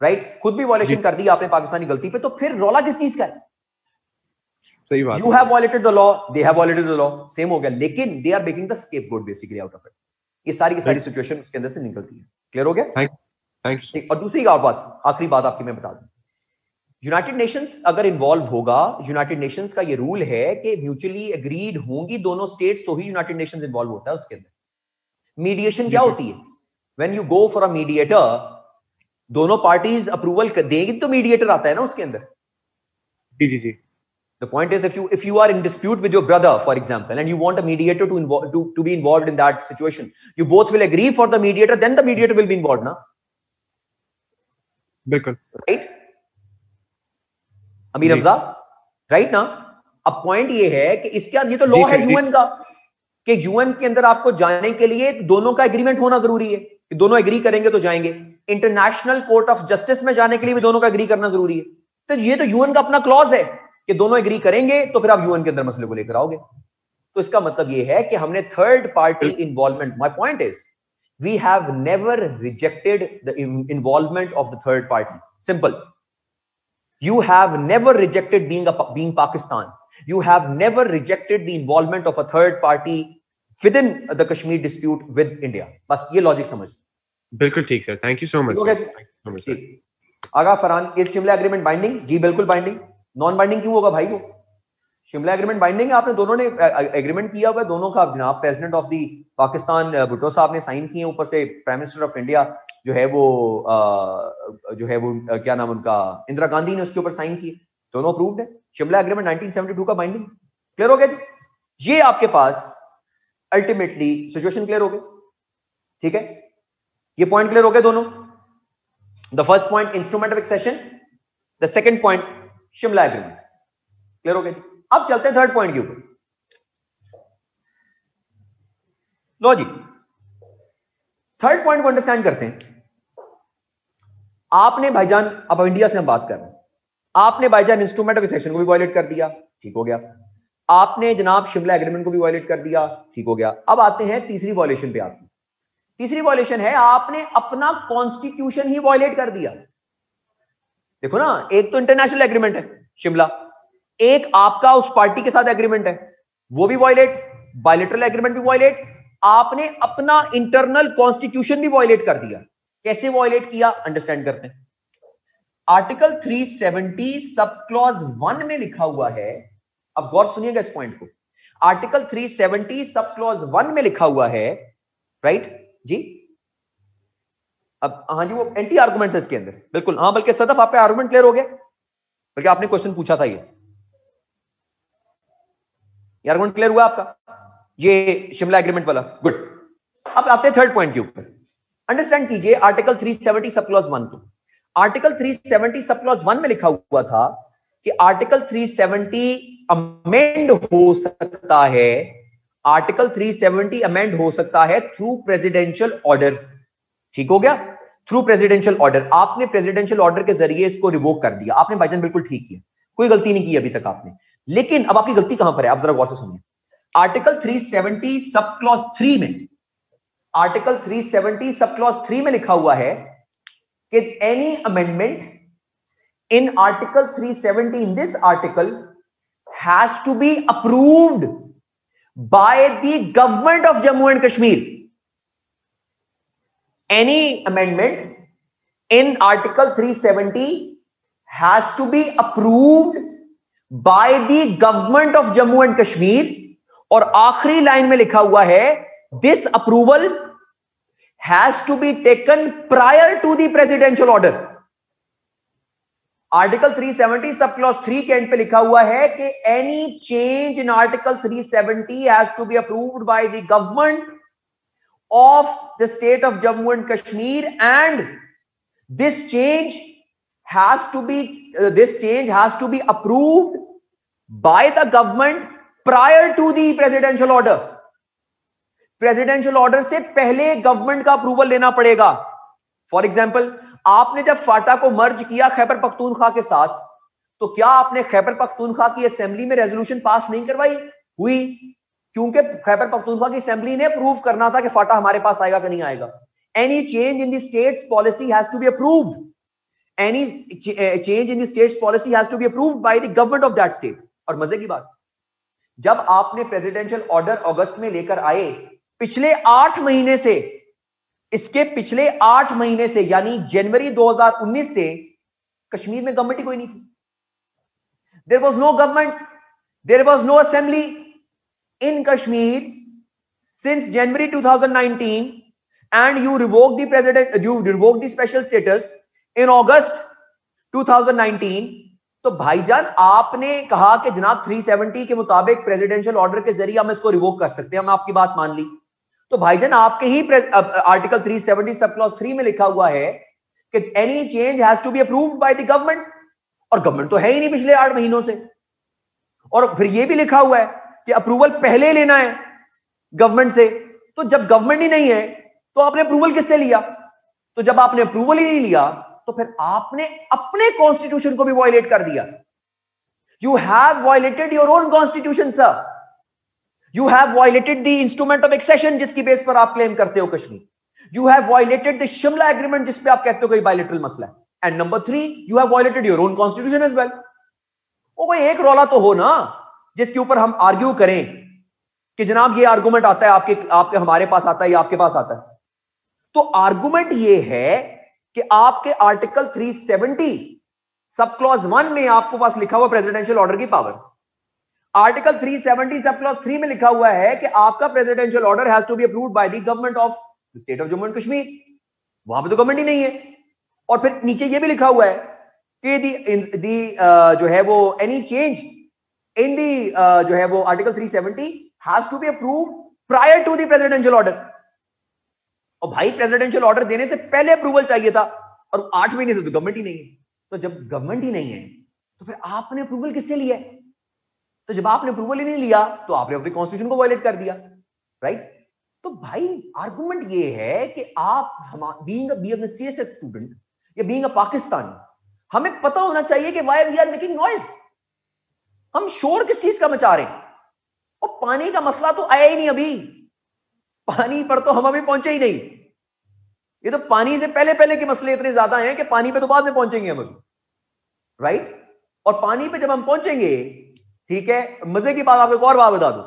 राइट, खुद भी वायलेशन कर दी आपने पाकिस्तानी गलती पे, तो फिर रौला किस चीज का है? सही बात। You have violated the law, they have violated the law, same हो गया, लेकिन they are making the scapegoat basically out of it. ये सारी की सारी सिचुएशन उसके अंदर से निकलती है। क्लियर हो गया? Thank you. और दूसरी और बात, आखिरी बात आपकी मैं बता दूं, यूनाइटेड नेशंस अगर इन्वॉल्व होगा, यूनाइटेड नेशंस का ये रूल है कि म्यूचुअली एग्रीड होंगी दोनों स्टेट्स तो ही यूनाइटेड नेशंस इन्वॉल्व होता है उसके अंदर। मीडिएशन क्या होती है? When you go for a mediator, दोनों पार्टीज अप्रूवल देंगी तो मीडिएटर आता है ना उसके अंदर। जी जी। The point is, if you are in dispute with your brother, for example, and you want a mediator to be involved in that situation, you both will agree for the mediator, then the mediator will be involved, na? बिल्कुल। Right? Amir Hamza, right ना? अब point ये है कि इसके ये तो law है यूएन का, कि यूएन के अंदर आपको जाने के लिए दोनों का एग्रीमेंट होना जरूरी है, कि दोनों एग्री करेंगे तो जाएंगे। इंटरनेशनल कोर्ट ऑफ जस्टिस में जाने के लिए भी दोनों का एग्री करना जरूरी है। तो ये तो यूएन का अपना क्लॉज है कि दोनों एग्री करेंगे तो फिर आप यूएन के अंदर मसले को लेकर आओगे। तो इसका मतलब ये है कि हमने third party involvement, my point is we have never rejected the involvement of the third party. Simple. You have never rejected being Pakistan. You have never rejected the involvement of a third party within the Kashmir dispute with India. बस ये logic समझ। बिल्कुल ठीक sir, thank you so much. Agha Farhan, is Shimla agreement binding? जी बिल्कुल binding. Non binding क्यों होगा भाई? वो शिमला एग्रीमेंट बाइंडिंग है, आपने दोनों ने एग्रीमेंट किया हुआ है, दोनों का जनाब president of the Pakistan Bhutto साहब ने साइन किए, ऊपर से प्राइम मिनिस्टर ऑफ इंडिया जो है वो क्या नाम उनका, इंदिरा गांधी ने उसके ऊपर साइन किए, दोनों अप्रूव्ड है। शिमला एग्रीमेंट 1972 का बाइंडिंग। क्लियर हो गया जी? ये आपके पास अल्टीमेटली सिचुएशन क्लियर हो गई, ठीक है? ये पॉइंट क्लियर हो गए दोनों। The first point instrument of accession, the second point Shimla agreement. Clear हो गया जी? अब चलते हैं थर्ड पॉइंट के ऊपर। लो जी, थर्ड पॉइंट को अंडरस्टैंड करते हैं। आपने भाईजान, अब इंडिया से हम बात कर रहे हैं, आपने भाईजान इंस्ट्रूमेंट ऑफ एक्सेशन को भी वायलेट कर दिया, ठीक हो गया। आपने जनाब शिमला एग्रीमेंट को भी वायलेट कर दिया, ठीक हो गया। अब आते हैं तीसरी वायलेशन पे। आपकी तीसरी वायलेशन है आपने अपना कॉन्स्टिट्यूशन ही वायलेट कर दिया। देखो ना, एक तो इंटरनेशनल एग्रीमेंट है शिमला, एक आपका उस पार्टी के साथ एग्रीमेंट है, वो भी वायलेट, बायलैटरल एग्रीमेंट भी वायलेट, आपने अपना इंटरनल कॉन्स्टिट्यूशन भी वायलेट कर दिया। कैसे वायलेट किया, अंडरस्टैंड करते हैं। आर्टिकल 370 सब क्लॉज 1 में लिखा हुआ है, अब गौर सुनिएगा इस पॉइंट को। आर्टिकल 370 सब क्लॉज 1 में लिखा हुआ है, राइट जी? अब हाँ जी, वो एंटी आर्गुमेंट्स है इसके अंदर, बिल्कुल हाँ। बल्कि सदफ आप पे आर्गुमेंट क्लियर हो गया, बल्कि आपने क्वेश्चन पूछा था, ये आर्गुमेंट क्लियर हुआ आपका, ये शिमला एग्रीमेंट वाला, गुड। अब आते हैं थर्ड पॉइंट के ऊपर। अंडरस्टैंड कीजिए आर्टिकल 370 सब क्लॉज 1 को। आर्टिकल 370 सब क्लॉज 1 में लिखा हुआ था कि आर्टिकल 370 अमेंड हो सकता है, आर्टिकल 370 अमेंड हो सकता है थ्रू प्रेसिडेंशियल ऑर्डर, ठीक हो गया? Through presidential order. आपने प्रेसिडेंशियल ऑर्डर के जरिए इसको रिवोक कर दिया, आपने भाईजान बिल्कुल ठीक किया, कोई गलती नहीं की अभी तक आपने। लेकिन अब आपकी गलती कहां पर है, आप जरा गौर से सुनिए। आर्टिकल 370 सब क्लॉज 3 में, आर्टिकल 370 सब क्लॉज 3 में लिखा हुआ है कि any amendment in article 370 in this article has to be approved by the government of Jammu and Kashmir. Any amendment in article 370 has to be approved by the government of Jammu and Kashmir. और आखिरी line में लिखा हुआ है this approval has to be taken prior to the presidential order. Article 370 sub clause 3 के and पे लिखा हुआ है कि any change in article 370 has to be approved by the government of the state of Jammu and Kashmir and this change has to be approved by the government prior to the presidential order. Presidential order से पहले government का approval लेना पड़ेगा। For example, आपने जब फाटा को मर्ज किया खैबर पख्तूनख्वा के साथ, तो क्या आपने खैबर पख्तूनख्वा की असेंबली में रेजोल्यूशन पास नहीं करवाई? हुई, क्योंकि खैबर पख्तूनख्वा की असेंबली ने प्रूव करना था कि फाटा हमारे पास आएगा कि नहीं आएगा। Any change in the state's policy has to be approved, any change in the state's policy has to be approved by the government of that state. और मजे की बात, जब आपने प्रेसिडेंशियल ऑर्डर अगस्त में लेकर आए, पिछले 8 महीने से, इसके पिछले 8 महीने से, यानी जनवरी 2019 से कश्मीर में गवर्नमेंट ही कोई नहीं थी। There was no government, there was no assembly in Kashmir since January 2019 and you revoke the president, you revoke the special status in August 2019। तो भाईजान आपने कहा कि जनाब 370 के मुताबिक प्रेसिडेंशियल ऑर्डर के जरिए हम इसको रिवोक कर सकते हैं, हमने आपकी बात मान ली। तो भाईजान आपके ही आर्टिकल 370 सब क्लॉज 3 में लिखा हुआ है कि any change has to be approved by the government, और गवर्नमेंट तो है ही नहीं पिछले 8 महीनों से। और फिर यह भी लिखा हुआ है कि अप्रूवल पहले लेना है, गवर्नमेंट से। तो जब गवर्नमेंट ही नहीं है तो आपने अप्रूवल किससे लिया? तो जब आपने अप्रूवल ही नहीं लिया तो फिर आपने अपने कॉन्स्टिट्यूशन को भी वायलेट कर दिया। You have violated your own constitution sir. You have violated the instrument of accession जिसकी बेस पर आप क्लेम करते हो Kashmir. You have violated the Shimla agreement जिस पे आप कहते हो कोई बायलैटरल मसला है। And number 3, you have violated your own constitution as well. वो कोई एक रौला तो हो ना जिसके ऊपर हम आर्ग्यू करें कि जनाब ये आर्गुमेंट आता है आपके हमारे पास आता है या आपके पास आता है। तो आर्गुमेंट ये है कि आपके आर्टिकल 370 सब क्लॉज 1 में आपको पास लिखा हुआ प्रेसिडेंशियल ऑर्डर की पावर। आर्टिकल 370 सब क्लॉज 3 में लिखा हुआ है कि आपका presidential order has to be approved by the government of the state of Jammu and Kashmir. वहां पे तो गवर्नमेंट ही नहीं है। और फिर नीचे ये भी लिखा हुआ है कि जो है वो एनी चेंज इन दी जो है वो article 370 has to be approved prior to the presidential order. और भाई प्रेसिडेंशियल ऑर्डर देने से पहले अप्रूवल चाहिए था और 8 महीने से तो गवर्नमेंट ही नहीं है। तो जब गवर्नमेंट ही नहीं है तो फिर आपने अप्रूवल किससे लिया है? तो जब आपने अप्रूवल ही नहीं लिया तो आपने अपने कॉन्स्टिट्यूशन को वायलेट कर दिया, राइट? तो भाई आर्गुमेंट ये है कि आप बीइंग अ सीएसएस स्टूडेंट या बीइंग अ पाकिस्तानी, हमें पता होना चाहिए कि why we are making noise. हम शोर किस चीज का मचा रहे हैं? और पानी का मसला तो आया ही नहीं अभी। पानी पर तो हम अभी पहुंचे ही नहीं। ये तो पानी से पहले पहले के मसले इतने ज्यादा हैं कि पानी पे तो बाद में पहुंचेंगे हम अभी, राइट? और पानी पे जब हम पहुंचेंगे, ठीक है, मजे की बात आपको एक और बात बता दूं,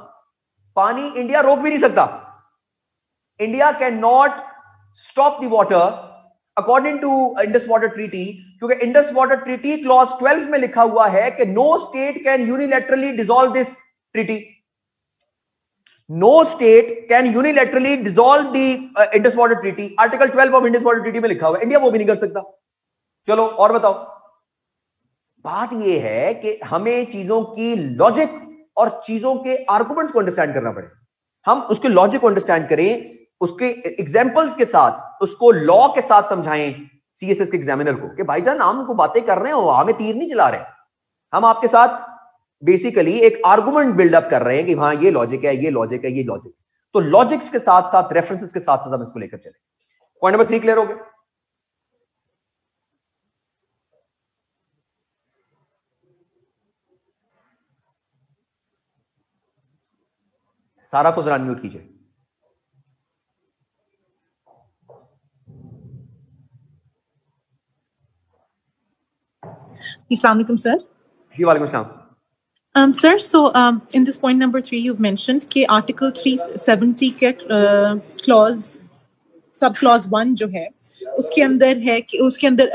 पानी इंडिया रोक भी नहीं सकता। India can not stop the water according to Indus water treaty, क्योंकि इंडस वाटर ट्रीटी क्लॉज 12 में लिखा हुआ है कि no state can unilaterally dissolve this treaty. No state can unilaterally dissolve the Indus water treaty. Article 12 of Indus water treaty में लिखा हुआ है, इंडिया वो भी नहीं कर सकता। चलो और बताओ। बात यह है कि हमें चीजों की लॉजिक और चीजों के आर्गुमेंट्स को अंडरस्टैंड करना पड़े। हम उसके लॉजिक को अंडरस्टैंड करें, उसके एग्जांपल्स के साथ, उसको लॉ के साथ समझाएं सीएसएस के एग्जामिनर को कि भाईजान हम को बातें कर रहे हो, हमें तीर नहीं चला रहे। हम आपके साथ बेसिकली एक आर्गुमेंट बिल्डअप कर रहे हैं कि हाँ ये लॉजिक है, ये लॉजिक है, ये लॉजिक। तो लॉजिक्स के साथ साथ रेफरेंसेस के साथ साथ हम इसको लेकर चले। पॉइंट नंबर 3 क्लियर हो गया? सारा को जरा अनम्यूट कीजिए। Assalamu alaikum, sir. जी वालेकुम अस्सलाम। Sir, so in this point number 3, you've mentioned कि Article 370 के clause सब clause 1 जो है उसके अंदर है कि उसके अंदर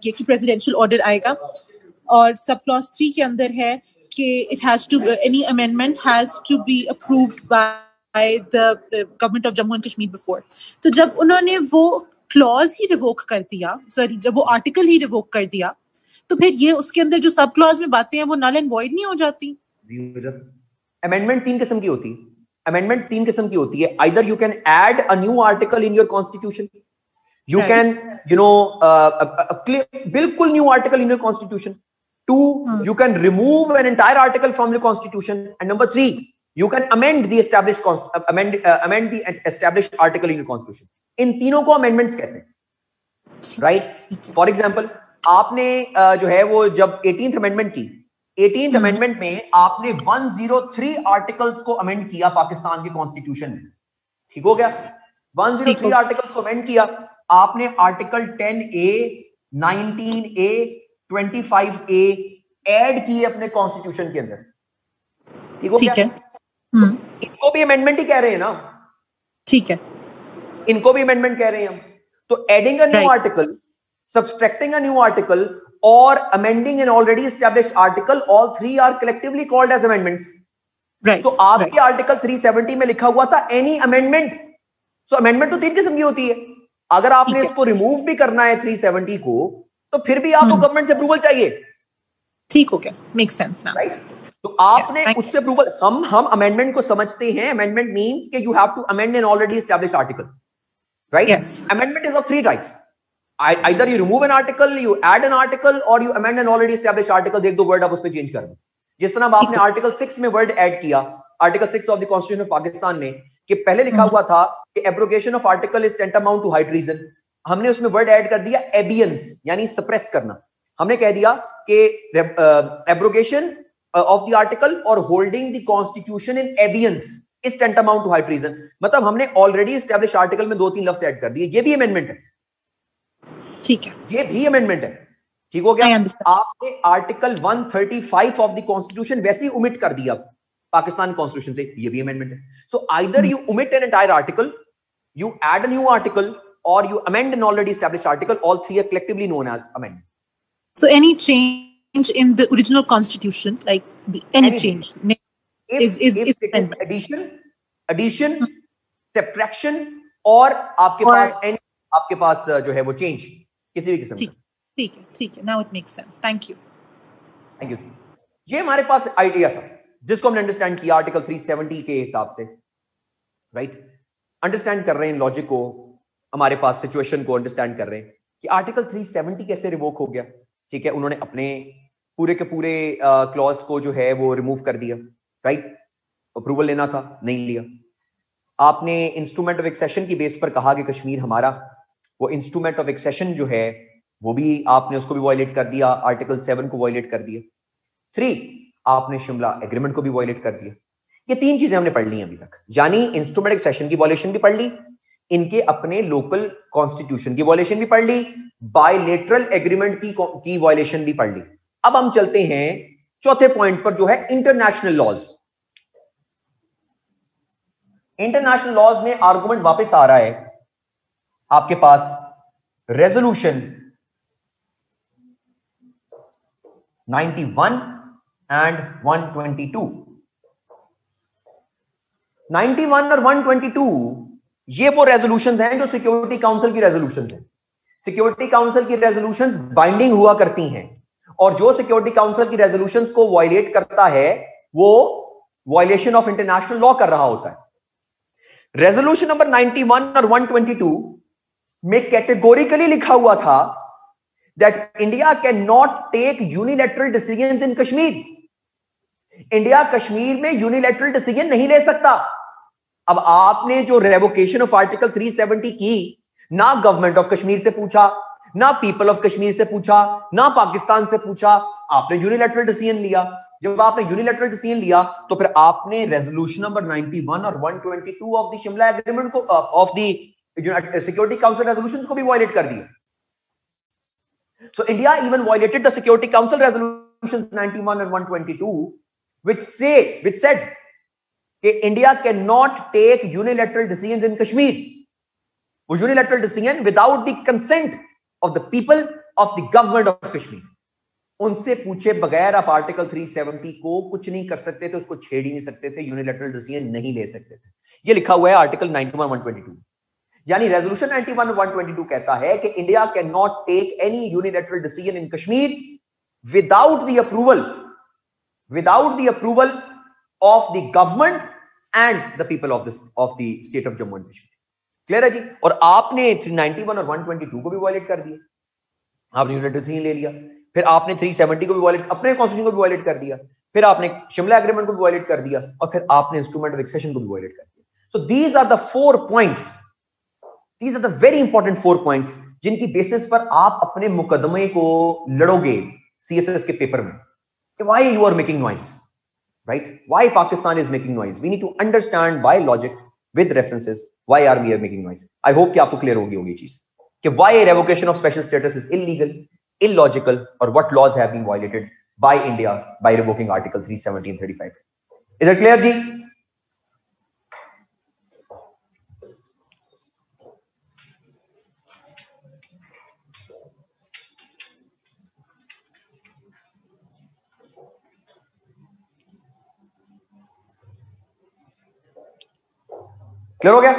कि presidential order आएगा, और सब clause 3 के अंदर है कि it has to any amendment has to be approved by the government of Jammu and Kashmir before. तो जब उन्होंने वो clause ही revoke कर दिया, sorry, जब वो article ही revoke कर दिया, तो फिर ये उसके अंदर जो सब क्लॉज में बातें हैं वो नल एंड वॉइड नहीं हो जाती? अमेंडमेंट 3 किस्म की होती है। अमेंडमेंट 3 किस्म की होती है। Either you can add a new article in your constitution, you can बिल्कुल new article in your constitution. 2, you can remove an entire article from your constitution, and number 3, you can amend the established amend the established article in your constitution. इन तीनों को amendments कहते हैं, right? For example, आपने जो है वो जब 18th amendment की, 18th amendment में आपने 103 आर्टिकल्स को अमेंड किया पाकिस्तान के कॉन्स्टिट्यूशन में, ठीक हो गया? 103 आर्टिकल्स को अमेंड किया आपने। Article 10A, 19A, 25A add किए अपने कॉन्स्टिट्यूशन के अंदर, ठीक हो गया? इनको भी अमेंडमेंट ही कह रहे हैं ना? ठीक है, इनको भी अमेंडमेंट कह रहे हैं हम। तो adding a new article, subtracting a new article or amending an already established article, all three are collectively called as amendments. Right. So आपके आर्टिकल 370 में लिखा हुआ था any amendment. So amendment तो 3 किस्म की होती है। अगर आपने इसको रिमूव भी करना है 370 को, तो फिर भी आपको गवर्नमेंट से अप्रूवल चाहिए। ठीक हो गया, मेक सेंस नाउ, राइट? तो आपने उससे अप्रूवल, हम अमेंडमेंट को समझते हैं। अमेंडमेंट मींस कि you have to amend an already established article, right? Amendment is of 3 types. Either you remove an article, you add an article, or you amend an already established article. देख दो word आप उस पर change कर दो। जिस तरह आपने आर्टिकल 6 में वर्ड ऐड किया, article 6 of the constitution of Pakistan में, कि पहले लिखा हुआ था कि abrogation of article is tantamount to high treason, हमने उसमें वर्ड ऐड कर दिया एबियंस, यानी सप्रेस करना। हमने कह दिया कि एब्रोगेशन ऑफ द आर्टिकल और holding the constitution in abeyance is tantamount to high treason, मतलब हमने ऑलरेडी एस्टैब्लिश आर्टिकल में 2-3 लफ्ज ऐड कर दिए। ये भी अमेंडमेंट है, ठीक है, ये भी अमेंडमेंट है, ठीक हो I गया। understand. आपने आर्टिकल 135 ऑफ द कॉन्स्टिट्यूशन वैसे ही ओमिट कर दिया पाकिस्तान कॉन्स्टिट्यूशन से, ये भी अमेंडमेंट है। So either you omit an entire article, you add a new article, or you amend an already established article. All three are collectively known as amendments. So any change in the original constitution, like any Anything. change, If is it is amendment. addition, subtraction, और आपके Or- पास आपके पास जो है वो change किसी भी किस्म का। ठीक है, now it makes sense. Thank you. Thank you. ये हमारे पास आइडिया था जिसको हमने अंडरस्टैंड किया आर्टिकल 370 के हिसाब से, राइट। अंडरस्टैंड कर रहे हैं लॉजिक को, हमारे पास सिचुएशन को अंडरस्टैंड कर रहे हैं कि आर्टिकल 370 कैसे रिवोक हो गया। ठीक है, उन्होंने अपने पूरे के पूरे क्लॉज को जो है वो रिमूव कर दिया, राइट। अप्रूवल लेना था, नहीं लिया। आपने इंस्ट्रूमेंट ऑफ एक्सेशन की बेस पर कहा कि कश्मीर हमारा, वो इंस्ट्रूमेंट ऑफ एक्सेशन जो है वो भी आपने उसको भी वायलेट कर दिया, आर्टिकल 7 को वायलेट कर दिया। 3, आपने शिमला एग्रीमेंट को भी वायलेट कर दिया। ये 3 चीजें हमने पढ़ ली अभी तक, यानी इंस्ट्रूमेंट एक्सेशन की वायलेशन भी पढ़ ली, इनके अपने लोकल कॉन्स्टिट्यूशन की वायलेशन भी पढ़ ली, बायलेटरल एग्रीमेंट की वायलेशन भी पढ़ ली। अब हम चलते हैं चौथे पॉइंट पर जो है इंटरनेशनल लॉज। इंटरनेशनल लॉज में आर्गुमेंट वापस आ रहा है आपके पास रेजोल्यूशन 91 एंड 122। 91 और 122 ये वो रेजोल्यूशंस हैं जो सिक्योरिटी काउंसिल की रेजोल्यूशंस हैं। सिक्योरिटी काउंसिल की रेजोल्यूशंस बाइंडिंग हुआ करती हैं, और जो सिक्योरिटी काउंसिल की रेजोल्यूशंस को वायलेट करता है वो वायलेशन ऑफ इंटरनेशनल लॉ कर रहा होता है। रेजोल्यूशन नंबर 91 और 122 में कैटेगोरिकली लिखा हुआ था that India can not take unilateral decisions in Kashmir. India Kashmir में यूनिलैटरल डिसीजन नहीं ले सकता। अब आपने जो रेवोकेशन ऑफ आर्टिकल 370 की, ना गवर्नमेंट ऑफ कश्मीर से पूछा, ना पीपल ऑफ कश्मीर से पूछा, ना पाकिस्तान से पूछा, आपने यूनिलैटरल डिसीजन लिया। जब आपने यूनिलैटरल डिसीजन लिया तो फिर आपने रेजोल्यूशन नंबर 91 और 122 ऑफ द शिमला एग्रीमेंट को, of the security council resolutions को भी वायलेट कर दिया। So India even violated the security council resolutions 91 and 122 which said that India cannot take unilateral decisions in Kashmir. वो unilateral decision without the consent of the people of the government of Kashmir. उनसे पूछे बगैर आप article 370 को कुछ नहीं कर सकते थे, उसको छेड़ ही नहीं सकते थे, यूनिलैटरल डिसीजन नहीं ले सकते थे। ये लिखा हुआ है आर्टिकल 91 122। यानी रेजोल्यूशन 91 122 कहता है कि India can not take any unilateral decision in Kashmir without the approval of the government and the people of the state of Jammu and Kashmir. Clear है जी। और आपने 391 और 122 को भी वायलेट कर दिया, आपने यूनिलैटरल डिसीजन ले लिया। फिर आपने 370 को भी वायलेट, अपने कॉन्स्टिट्यूशन को भी वायलेट कर दिया। फिर आपने शिमला एग्रीमेंट को भी वायलेट कर दिया, और फिर आपने इंस्ट्रूमेंट ऑफ एक्सेशन को भी वायलेट कर दिया। So these are the 4 points, these are the very important 4 points जिनकी बेसिस पर आप अपने मुकदमे को लड़ोगे सीएसएस के पेपर में। Why you are making noise, right? Why Pakistan is making noise? We need to understand by logic with references why are we making noise. I hope कि आपको clear होगी चीज कि why revocation of special status is illegal, illogical, or what laws have been violated by India by revoking Article 370 and 35. Is it clear, जी? Clear हो गया?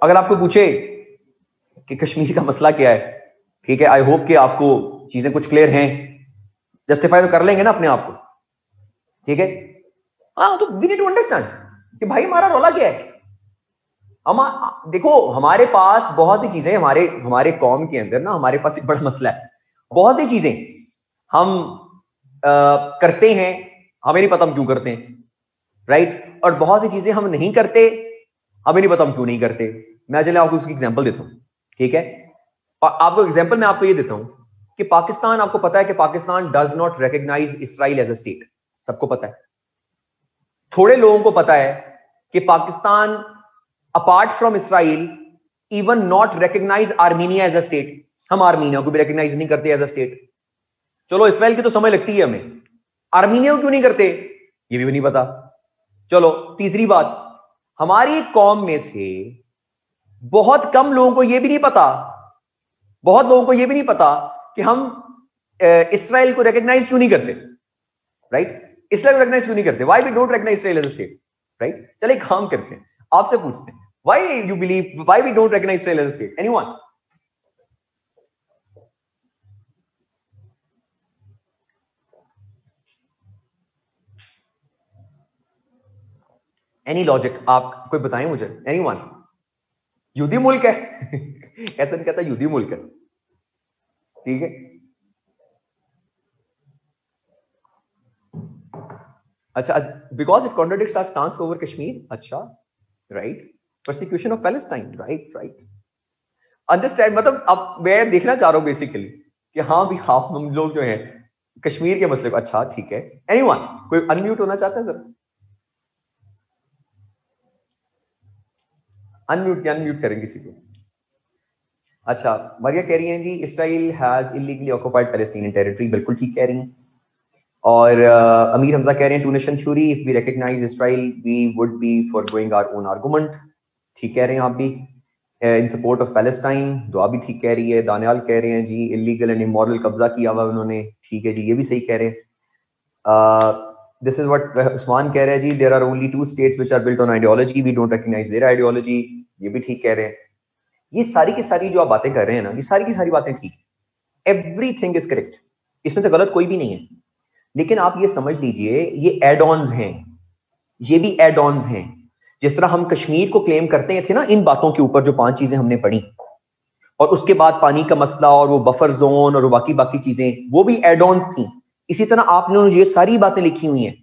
अगर आपको पूछे कि कश्मीर का मसला क्या है, ठीक है, आई होप कि आपको चीजें कुछ क्लियर हैं, जस्टिफाई तो कर लेंगे ना अपने आप को, ठीक है। हाँ, तो वी नीड टू अंडरस्टैंड कि भाई हमारा रोला क्या है, हम देखो, हमारे पास बहुत सी चीजें, हमारे कौम के अंदर ना, हमारे पास एक बड़ा मसला है। बहुत सी चीजें हम करते हैं, हमें नहीं पता हम क्यों करते हैं, राइट? और बहुत सी चीजें हम नहीं करते, हमें नहीं पता हम क्यों नहीं करते। मैं चले आपको उसकी एग्जांपल देता हूं, ठीक है? और आपको एग्जांपल मैं आपको ये देता हूं कि पाकिस्तान, आपको पता है कि Pakistan does not recognize Israel as a state. सबको पता है। थोड़े लोगों को पता है कि Pakistan apart from Israel even not recognize Armenia as a state. हम आर्मीनिया को भी रिकॉग्नाइज नहीं करते एज अ स्टेट। चलो, इसराइल की तो समय लगती है हमें, आर्मीनिया को क्यों नहीं करते ये भी नहीं पता। चलो, तीसरी बात, हमारी कौम में से बहुत कम लोगों को यह भी नहीं पता, बहुत लोगों को यह भी नहीं पता कि हम इसराइल को रिकॉग्नाइज क्यों नहीं करते, राइट? इसराइल को रिकॉग्नाइज क्यों नहीं करते? Why we don't recognize Israel as a state, right? चलो एक काम करते हैं, आपसे पूछते हैं, why you believe, why we don't recognize Israel as a state? Anyone? Any logic आप कोई बताएं मुझे, एनीवन? युद्धी मुल्क है ऐसा नहीं कहता, युद्धी मुल्क है, ठीक है? अच्छा, because it contradicts our stance over Kashmir. अच्छा, right? Persecution of Palestine, right, right, understand. मतलब अब मैं देखना चाह रहा हूं बेसिकली कि हाँ भी, हाफ हम लोग जो हैं कश्मीर के मसले को, अच्छा ठीक है। एनीवन? कोई अनम्यूट होना चाहता है सर? अनम्यूट करें किसी को। अच्छा, मरिया कह रही हैं जी, Israel has illegally occupied Palestinian territory. बिल्कुल ठीक कह रही हैं। और अमीर हमजा कह रहे हैं, two nation theory, if we recognize Israel we would be forgoing our own argument. ठीक कह रहे हैं आप भी। इन सपोर्ट ऑफ पैलेस्टाइन, दुआ भी ठीक कह रही है। दानियाल कह रहे हैं जी, इलीगल एंड इमोरल कब्जा किया हुआ उन्होंने। ठीक है जी, ये भी सही कह रहे हैं। दिस इज व्हाट उस्मान कह रहे हैं जी, there are only 2 states which are built on ideology, we don't recognise their ideology. ये भी ठीक कह रहे हैं। ये सारी की सारी जो आप बातें कर रहे हैं ना, ये सारी की सारी बातें ठीक, एवरीथिंग इज करेक्ट, इसमें से गलत कोई भी नहीं है। लेकिन आप ये समझ लीजिए, ये एड ऑन्स हैं, ये भी एड ऑन्स हैं। जिस तरह हम कश्मीर को क्लेम करते थे ना, इन बातों के ऊपर जो 5 चीजें हमने पढ़ी, और उसके बाद पानी का मसला और वो बफर जोन और वो बाकी बाकी चीजें, वो भी एड ऑन्स थी। इसी तरह आपने ये सारी बातें लिखी हुई हैं,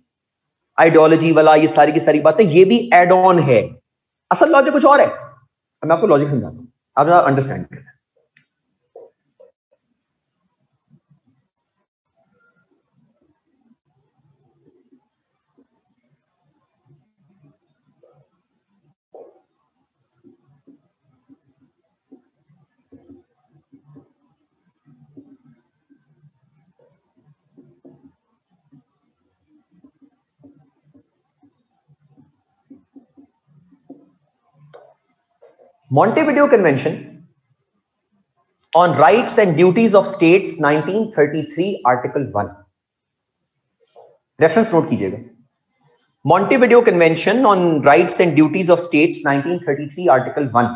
आइडियोलॉजी वाला, ये सारी की सारी बातें, ये भी एड ऑन है। असल लॉजिक कुछ और है। मैं आपको लॉजिक समझाता हूं, आप अंडरस्टैंड करें। Montevideo Convention on Rights and Duties of States 1933 Article 1, reference note कीजिएगा। Montevideo Convention on Rights and Duties of States 1933 Article 1।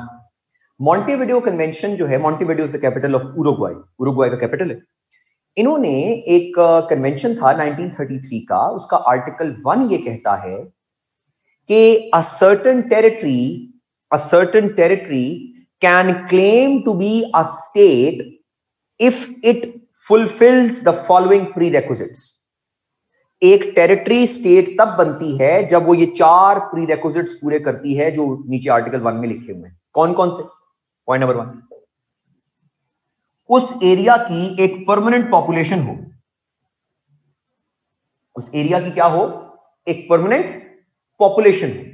Montevideo Convention जो है, Montevideo is the capital of उरुग्वाई, उरुग्वाई का कैपिटल है। इन्होंने एक कन्वेंशन था 1933 का, उसका आर्टिकल 1 ये कहता है कि a certain territory can claim to be a state if it fulfills the following prerequisites। एक टेरिटरी स्टेट तब बनती है जब वो ये 4 प्रीरेक्विजिट्स पूरे करती है जो नीचे आर्टिकल 1 में लिखे हुए हैं। कौन कौन से? पॉइंट नंबर 1, उस एरिया की एक परमानेंट पॉपुलेशन हो। उस एरिया की क्या हो? एक परमानेंट पॉपुलेशन हो।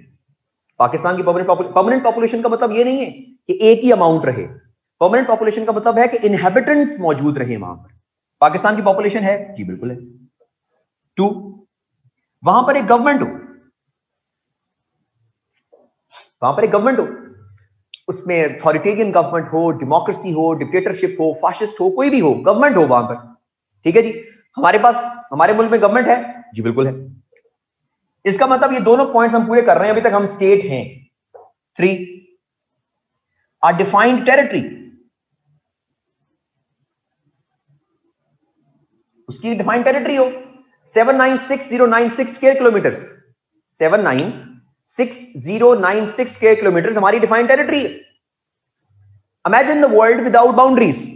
पाकिस्तान की परमानेंट पॉपुलेशन का मतलब ये नहीं है कि एक ही अमाउंट रहे। परमानेंट पॉपुलेशन का मतलब है कि इनहेबिटेंट्स मौजूद रहे वहां पर। पाकिस्तान की पॉपुलेशन है जी, बिल्कुल है। 2, वहां पर एक गवर्नमेंट हो, वहां पर एक गवर्नमेंट हो, उसमें अथॉरिटेरियन गवर्नमेंट हो, डेमोक्रेसी हो, डिक्टेटरशिप हो, फाशिस्ट हो, कोई भी हो, गवर्नमेंट हो वहां पर। ठीक है जी। हमारे पास, हमारे मुल्क में गवर्नमेंट है जी, बिल्कुल है। इसका मतलब ये दोनों पॉइंट्स हम पूरे कर रहे हैं, अभी तक हम स्टेट हैं। 3, a defined territory, उसकी डिफाइंड टेरिटरी हो। 796096 स्क्वायर किलोमीटर, 796096 6096 स्क्वायर किलोमीटर हमारी डिफाइंड टेरिटरी है। Imagine the world without boundaries.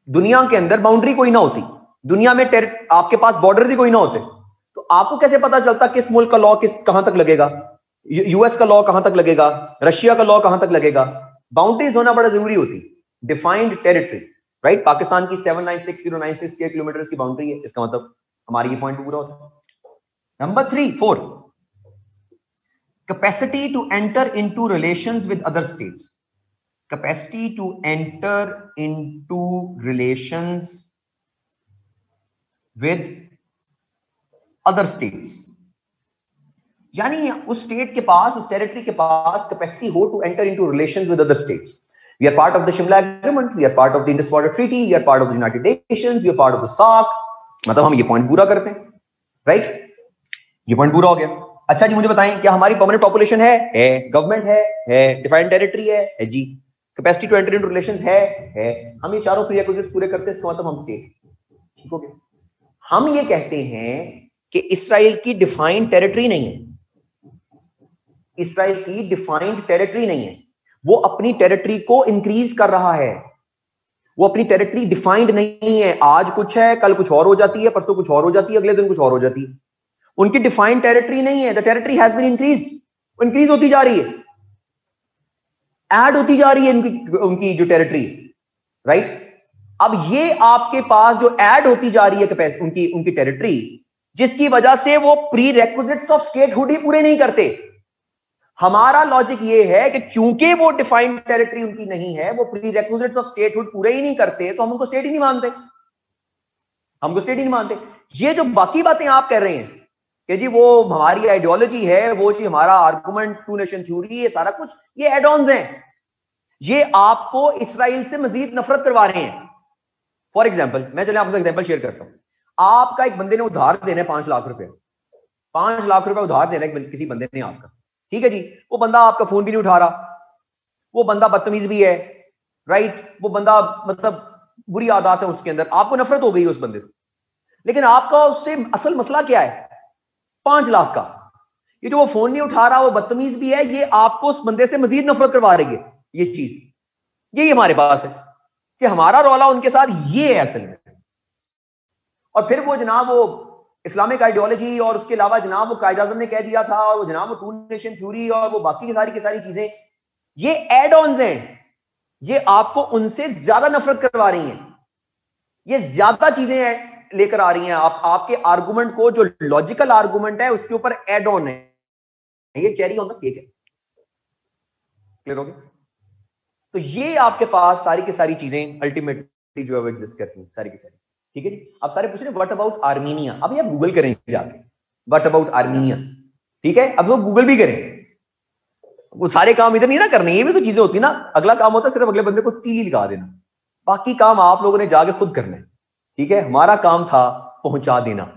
दुनिया के अंदर बाउंड्री कोई ना होती, दुनिया में आपके पास बॉर्डर ही कोई ना होते, तो आपको कैसे पता चलता किस मुल्क का लॉ कहां तक लगेगा, यूएस का लॉ कहां तक लगेगा, रशिया का लॉ कहां तक लगेगा? बाउंड्रीज होना बड़ा जरूरी होती, डिफाइंड टेरिटरी, राइट? पाकिस्तान की 796096 स्क्वायर किलोमीटर की बाउंड्री है, इसका मतलब हमारी ये पॉइंट पूरा होता है। Number 4, capacity to enter into relations with other states. Capacity to enter into relations with other states, यानी उस स्टेट के पास, उस टेरिटरी के पास कैपेसिटी हो to enter into relations with other states. We are part of the Shimla Agreement, we are part of the Indus Water Treaty, we are part of the United Nations, we are part of the SAARC। मतलब हम ये point पूरा करते हैं, right? ये point पूरा हो गया। अच्छा जी, मुझे बताएं, क्या हमारी परमानेंट पॉपुलेशन है? गवर्नमेंट है, डिफाइंड टेरिटरी है जी, capacity to enter into relations है। हम ये चारों प्रीरेक्विजिट्स पूरे करते हैं, इसका मतलब हम स्टेट, ठीक हो गया। हम ये कहते हैं कि इसराइल की डिफाइंड टेरिटरी नहीं है, इसराइल की डिफाइंड टेरिटरी नहीं है, वो अपनी टेरिटरी को इंक्रीज कर रहा है, वो अपनी टेरिटरी डिफाइंड नहीं है। आज कुछ है, कल कुछ और हो जाती है, परसों कुछ और हो जाती है, अगले दिन कुछ और हो जाती है। उनकी डिफाइंड टेरिटरी नहीं है। The territory has been increase होती जा रही है, ऐड होती जा रही है उनकी जो टेरिटरी, राइट? अब ये आपके पास जो ऐड होती जा रही है उनकी टेरिटरी, जिसकी वजह से वो प्री रेक्विजिट्स ऑफ स्टेटहुड ही पूरे नहीं करते। हमारा लॉजिक ये है कि चूंकि वो डिफाइंड टेरिटरी उनकी नहीं है, वो प्री रेक्विजिट्स ऑफ स्टेटहुड पूरे ही नहीं करते, तो हम उनको स्टेट ही नहीं मानते, हमको स्टेट ही नहीं मानते। ये जो बाकी बातें आप कह रहे हैं कि जी वो हमारी आइडियोलॉजी है, वो जी हमारा आर्गुमेंट, टू नेशन थ्योरी, ये सारा कुछ ये एड ऑन्स हैं, ये आपको इसराइल से मजीद नफरत करवा रहे हैं। फॉर एग्जाम्पल, मैं चले आपसे एग्जाम्पल शेयर करता हूं। आपका एक बंदे ने उधार देना है 5 लाख रुपए, 5 लाख रुपए उधार देना है किसी बंदे ने आपका, ठीक है जी। वो बंदा आपका फोन भी नहीं उठा रहा, वो बंदा बदतमीज भी है, राइट? वो बंदा मतलब बुरी आदत है उसके अंदर, आपको नफरत हो गई उस बंदे से, लेकिन आपका उससे असल मसला क्या है? 5 लाख का। ये जो वो फोन नहीं उठा रहा, वो बदतमीज भी है, ये आपको उस बंदे से मजीद नफरत करवा रही है। ये चीज यही हमारे पास है कि हमारा रौला उनके साथ ये है असल में। और फिर वो जनाब वो इस्लामिक आइडियोलॉजी और उसके अलावा जनाब वो कायद आज़म ने कह दिया था, और वो जनाब वो टू नेशन थ्योरी और वो बाकी की सारी चीजें, ये एड ऑन्स हैं, ये आपको उनसे ज्यादा नफरत करवा रही हैं, ये ज्यादा चीजें लेकर आ रही हैं आपके आर्गुमेंट को, जो लॉजिकल आर्गुमेंट है उसके ऊपर एड ऑन है। ये चेरी ऑन द केक है। क्लियर हो गया? तो ये आपके पास सारी की सारी चीजें अल्टीमेटली जो है एग्जिस्ट करती हैं, सारी की सारी, ठीक है जी। अब सारे पूछ रहे व्हाट अबाउट आर्मीनिया, अब ये गूगल करें जाके व्हाट अबाउट आर्मीनिया, ठीक है? अब लोग गूगल भी करें, वो सारे काम इधर नहीं ना करने, ये भी तो चीजें होती ना। अगला काम होता है सिर्फ अगले बंदे को तीली लगा देना, बाकी काम आप लोगों ने जाके खुद करना है, ठीक है? हमारा काम था पहुंचा देना,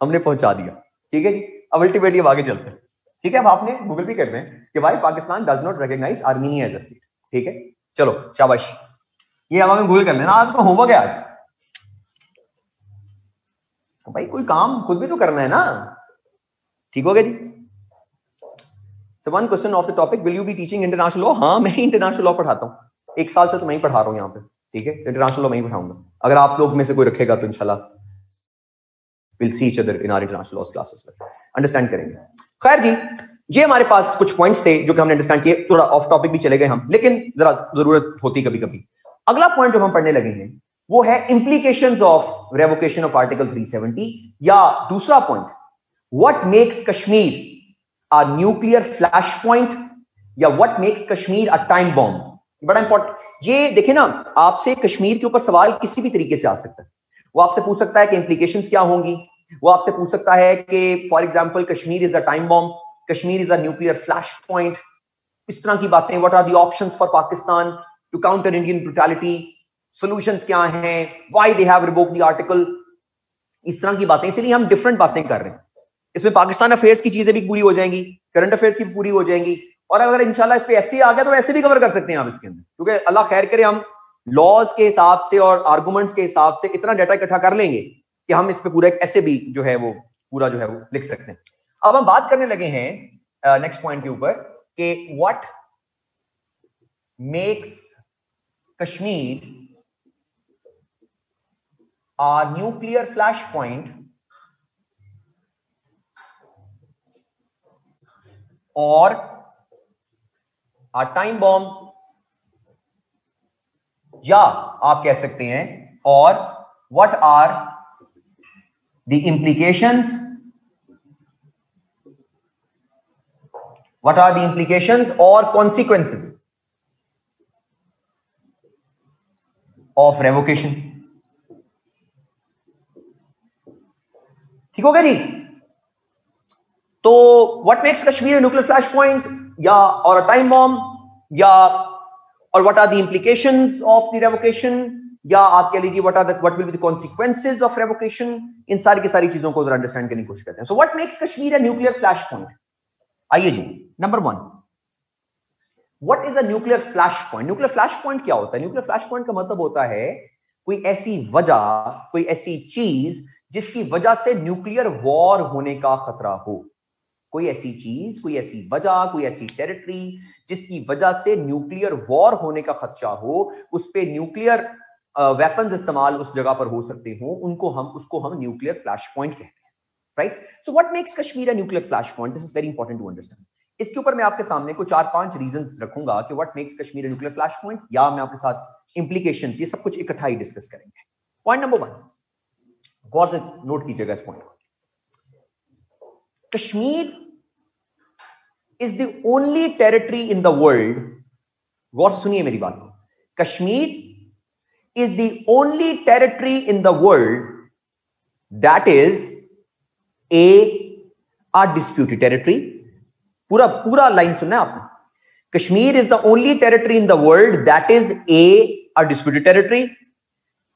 हमने पहुंचा दिया, ठीक है जी। अब अल्टीमेटली अब आगे चलते हैं, ठीक है? अब आपने गूगल भी करना है कि भाई Pakistan does not recognize Armenia as a state, ठीक है? चलो शाबाश, ये अब हमें गूगल कर लेना। आपका होमवर्क है आज, तो भाई कोई काम खुद भी तो करना है ना, ठीक हो गया जी। So one question of the topic, will you be teaching international law? हाँ, मैं इंटरनेशनल लॉ पढ़ाता हूँ, 1 साल से तो मैं ही पढ़ा रहा हूँ यहाँ पे, ठीक है? इंटरनेशनल लॉ मैं ही पढ़ाऊंगा, अगर आप लोग में से कोई रखेगा तो इंशाल्लाह we'll see each other in our international laws classes में, अंडरस्टैंड करेंगे। खैर जी, ये हमारे पास कुछ पॉइंट्स थे जो कि हमने अंडरस्टैंड किए, थोड़ा ऑफ टॉपिक भी चले गए हम, लेकिन जरा जरूरत होती कभी कभी। अगला पॉइंट जो हम पढ़ने लगे हैं वो है implications of revocation of article 370, या दूसरा point, what makes Kashmir a nuclear flash point, या what makes Kashmir a time bomb. बड़ा इंपॉर्टेंट। ये देखे ना, आपसे कश्मीर के ऊपर सवाल किसी भी तरीके से आ सकता है। वो आपसे पूछ सकता है कि इंप्लीकेशंस क्या होंगी, वो आपसे पूछ सकता है कि for example Kashmir is a time bomb, Kashmir is a nuclear flash point, इस तरह की बातें। What are the options for Pakistan to counter Indian brutality, solutions क्या हैं, why they have revoked the article, इस तरह की बातें। इसलिए हम डिफरेंट बातें कर रहे हैं। इसमें पाकिस्तान अफेयर्स की चीजें भी पूरी हो जाएंगी, करंट अफेयर्स की पूरी हो जाएंगी, और अगर इंशाल्लाह इस पे ऐसे आ गया तो ऐसे भी कवर कर सकते हैं आप इसके अंदर, क्योंकि अल्लाह खैर करे हम लॉज के हिसाब से और आर्गुमेंट्स के हिसाब से इतना डाटा इकट्ठा कर लेंगे कि हम इस पे पूरा एक ऐसे भी जो है वो पूरा जो है वो लिख सकते हैं। अब हम बात करने लगे हैं नेक्स्ट पॉइंट के ऊपर कि what makes Kashmir a nuclear flashpoint or a time bomb, या आप कह सकते हैं और what are the implications or consequences of revocation. ठीक हो गया जी? तो what makes Kashmir a nuclear flashpoint या और a time bomb या और what are the implications of the revocation या आप कह लीजिए what will be the consequences of revocation. इन सारी की सारी चीजों को जरा अंडरस्टैंड करने की कोशिश करते हैं. So what makes Kashmir a nuclear flashpoint? आइए जी, number 1, what is a nuclear flashpoint? Nuclear flashpoint क्या होता है? Nuclear flashpoint का मतलब होता है कोई ऐसी वजह, कोई ऐसी चीज जिसकी वजह से न्यूक्लियर वॉर होने का खतरा हो. कोई ऐसी चीज, कोई ऐसी वजह, कोई ऐसी टेरिटरी जिसकी वजह से न्यूक्लियर वॉर होने का खदशा हो, उस पे न्यूक्लियर वेपन्स इस्तेमाल उस जगह पर हो सकते हो, उसको हम न्यूक्लियर फ्लैश पॉइंट कहते हैं. Right? So what makes Kashmir a nuclear flash point? This is very important to understand. इसके ऊपर मैं आपके सामने कुछ 4-5 रीजंस रखूंगा कि what makes Kashmir a nuclear flash point, या मैं आपके साथ इंप्लीकेशंस, ये सब कुछ इकट्ठा ही डिस्कस करेंगे. पॉइंट नंबर 1, गौर से नोट कीजिएगा इस पॉइंट को. Kashmir is the only territory in the world, गौर से सुनिए मेरी बात को, Kashmir is the only territory in the world that is a disputed territory. पूरा लाइन सुनना है आपने. Kashmir is the only territory in the world that is a disputed territory,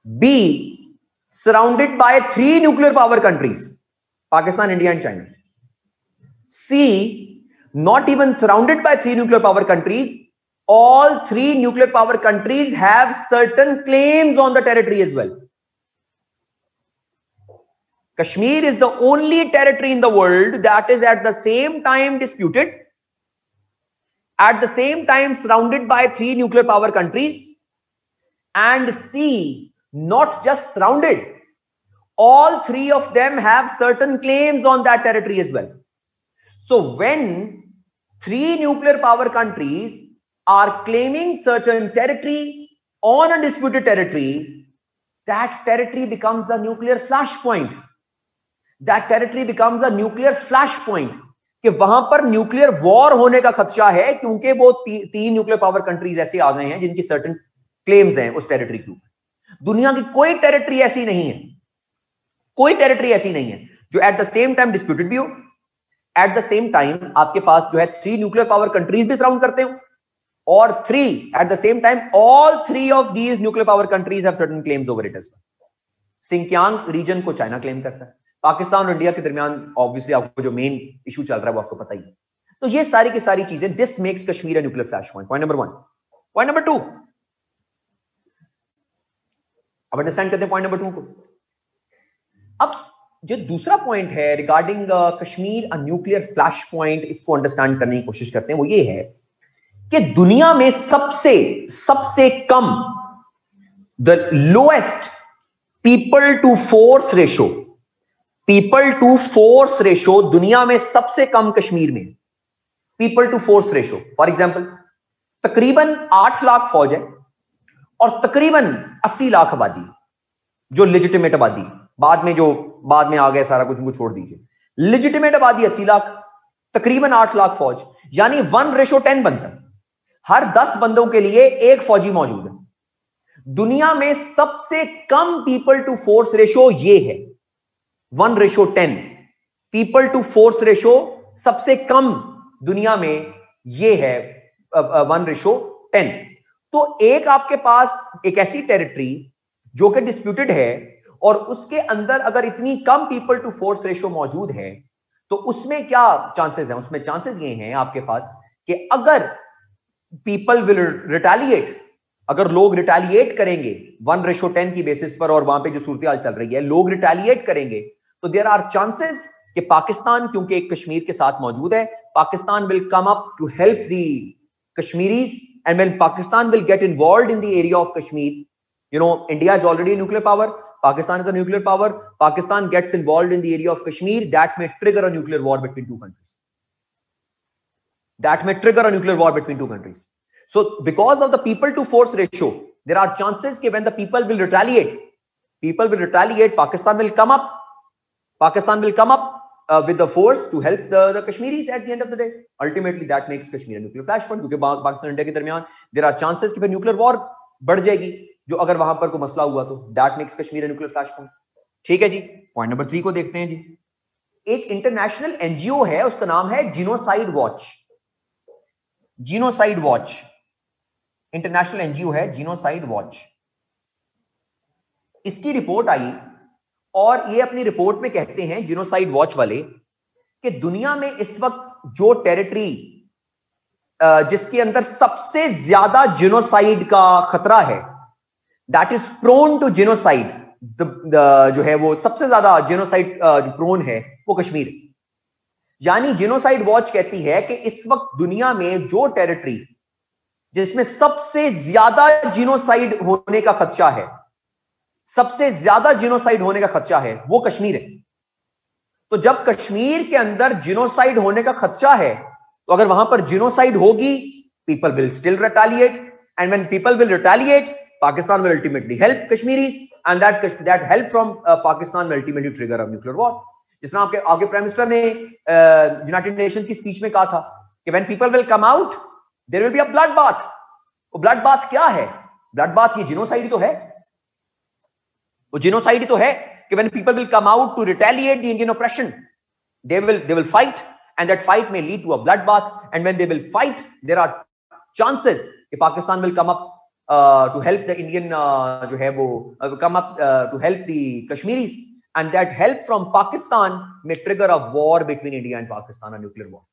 B surrounded by 3 nuclear power countries, Pakistan, India and China, C not even surrounded by 3 nuclear power countries, all 3 nuclear power countries have certain claims on the territory as well. Kashmir is the only territory in the world that is at the same time disputed, at the same time surrounded by 3 nuclear power countries, and C, not just surrounded, all 3 of them have certain claims on that territory as well. So when 3 nuclear power countries are claiming certain territory on a disputed territory, that territory becomes a nuclear flashpoint. That territory becomes a nuclear flashpoint. कि वहां पर nuclear war होने का खदशा है क्योंकि वो 3 nuclear power countries ऐसे आ गए हैं जिनकी सर्टेन क्लेम्स हैं उस टेरिटरी के ऊपर. दुनिया की कोई टेरिटरी ऐसी नहीं है, कोई टेरिटरी ऐसी नहीं है जो eight the same time disputed भी हो, एट द सेम टाइम आपके पास जो है 3 न्यूक्लियर पावर कंट्रीज भी सराउंड करते हो, और 3 at the same time all 3 of these nuclear power countries have certain claims over it as well. Xinjiang region को चाइना क्लेम करता है. पाकिस्तान और इंडिया के दरमियान ऑब्वियसली आपको जो मेन इशू चल रहा है वो आपको पता ही है. तो ये सारी की सारी चीजें, this makes Kashmir a nuclear flash point. Point number 1. Point number 2, अब अंडरस्टैंड करते हैं पॉइंट नंबर 2 को. अब जो दूसरा पॉइंट है regarding Kashmir a nuclear flash point, इसको अंडरस्टैंड करने की कोशिश करते हैं. वो ये है कि दुनिया में सबसे कम, the lowest people to force ratio, people to force ratio दुनिया में सबसे कम कश्मीर में. People to force ratio, for example तकरीबन 8 लाख फौज है और तकरीबन 80 लाख आबादी, जो लेजिटिमेट आबादी, बाद में आ गए सारा कुछ उनको छोड़ दीजिए. लेजिटिमेट आबादी 80 लाख, तकरीबन 8 लाख फौज, यानी 1:10 बनता है. हर 10 बंदों के लिए एक फौजी मौजूद है. दुनिया में सबसे कम पीपल टू फोर्स रेशो ये है, 1:10. पीपल टू फोर्स रेशो सबसे कम दुनिया में ये है 1:10. तो एक आपके पास एक ऐसी टेरिटरी जो कि डिस्प्यूटेड है और उसके अंदर अगर इतनी कम पीपल टू फोर्स रेशो मौजूद है तो उसमें क्या चांसेस हैं? उसमें चांसेस ये हैं आपके पास कि अगर पीपल विल रिटेलिएट, अगर लोग रिटेलिएट करेंगे 1:10 की बेसिस पर, और वहां पे जो सूरत-ए-हाल चल रही है, लोग रिटेलिएट करेंगे, तो देयर आर चांसेस कि पाकिस्तान क्योंकि एक कश्मीर के साथ मौजूद है, Pakistan will come up to help the Kashmiris, and when Pakistan will get involved in the area of Kashmir, you know, India is already a nuclear power, Pakistan is a nuclear power, Pakistan gets involved in the area of Kashmir, that may trigger a nuclear war between two countries. That may trigger a nuclear war between two countries. So because of the people to force ratio, there are chances that when the people will retaliate, Pakistan will come up with the force to help the Kashmiris at the end of the day. Ultimately, that makes Kashmir a nuclear flashpoint, क्योंकि Pakistan India के दरमियान there are chances कि फिर nuclear war बढ़ जाएगी, जो अगर वहां पर कोई मसला हुआ तो that makes Kashmir a nuclear flashpoint. ठीक है जी, पॉइंट नंबर 3 को देखते हैं जी. एक इंटरनेशनल एनजीओ है, उसका नाम है genocide watch. Genocide watch international NGO है, जीनोसाइड वॉच. इसकी रिपोर्ट आई और ये अपनी रिपोर्ट में कहते हैं जीनोसाइड वॉच वाले कि दुनिया में इस वक्त जो टेरिटरी जिसके अंदर सबसे ज्यादा जीनोसाइड का खतरा है, that is prone to genocide, जो है वो सबसे ज्यादा जीनोसाइड प्रोन है वो कश्मीर. यानी जीनोसाइड वॉच कहती है कि इस वक्त दुनिया में जो टेरिटरी जिसमें सबसे ज्यादा जीनोसाइड होने का खदशा है, सबसे ज्यादा जीनोसाइड होने का खदशा है, वो कश्मीर है. तो जब कश्मीर के अंदर जीनोसाइड होने का खदशा है, तो अगर वहां पर जीनोसाइड होगी, people will still retaliate, and when people will retaliate, Pakistan will ultimately help Kashmiris, and that help from Pakistan will ultimately trigger a nuclear war. जिसने आपके आगे प्राइम मिनिस्टर ने यूनाइटेड नेशंस की स्पीच में कहा था कि when people will come out there will be a blood bath. वो ब्लड बाथ क्या है? ब्लड बाथ ये जीनोसाइड तो है, वो जीनोसाइड तो है कि when people will come out to retaliate the Indian oppression, they will fight, and that fight may lead to a bloodbath, and when they will fight, there are chances कि Pakistan will come up to help the Indian जो है वो come up to help the Kashmiris, and that help from Pakistan may trigger a war between India and Pakistan, a nuclear war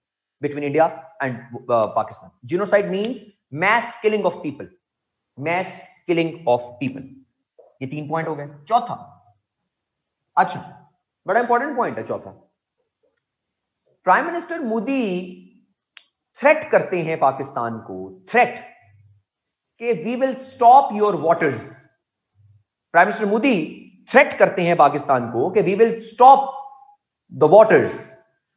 between India and Pakistan. Genocide means mass killing of people, mass killing of people. ये 3 point हो गए. चौथा, अच्छा बड़ा important point है चौथा. Prime minister Modi threat करते हैं पाकिस्तान को, थ्रेट कि we will stop your waters. Prime minister Modi threat करते हैं पाकिस्तान को कि we will stop the waters.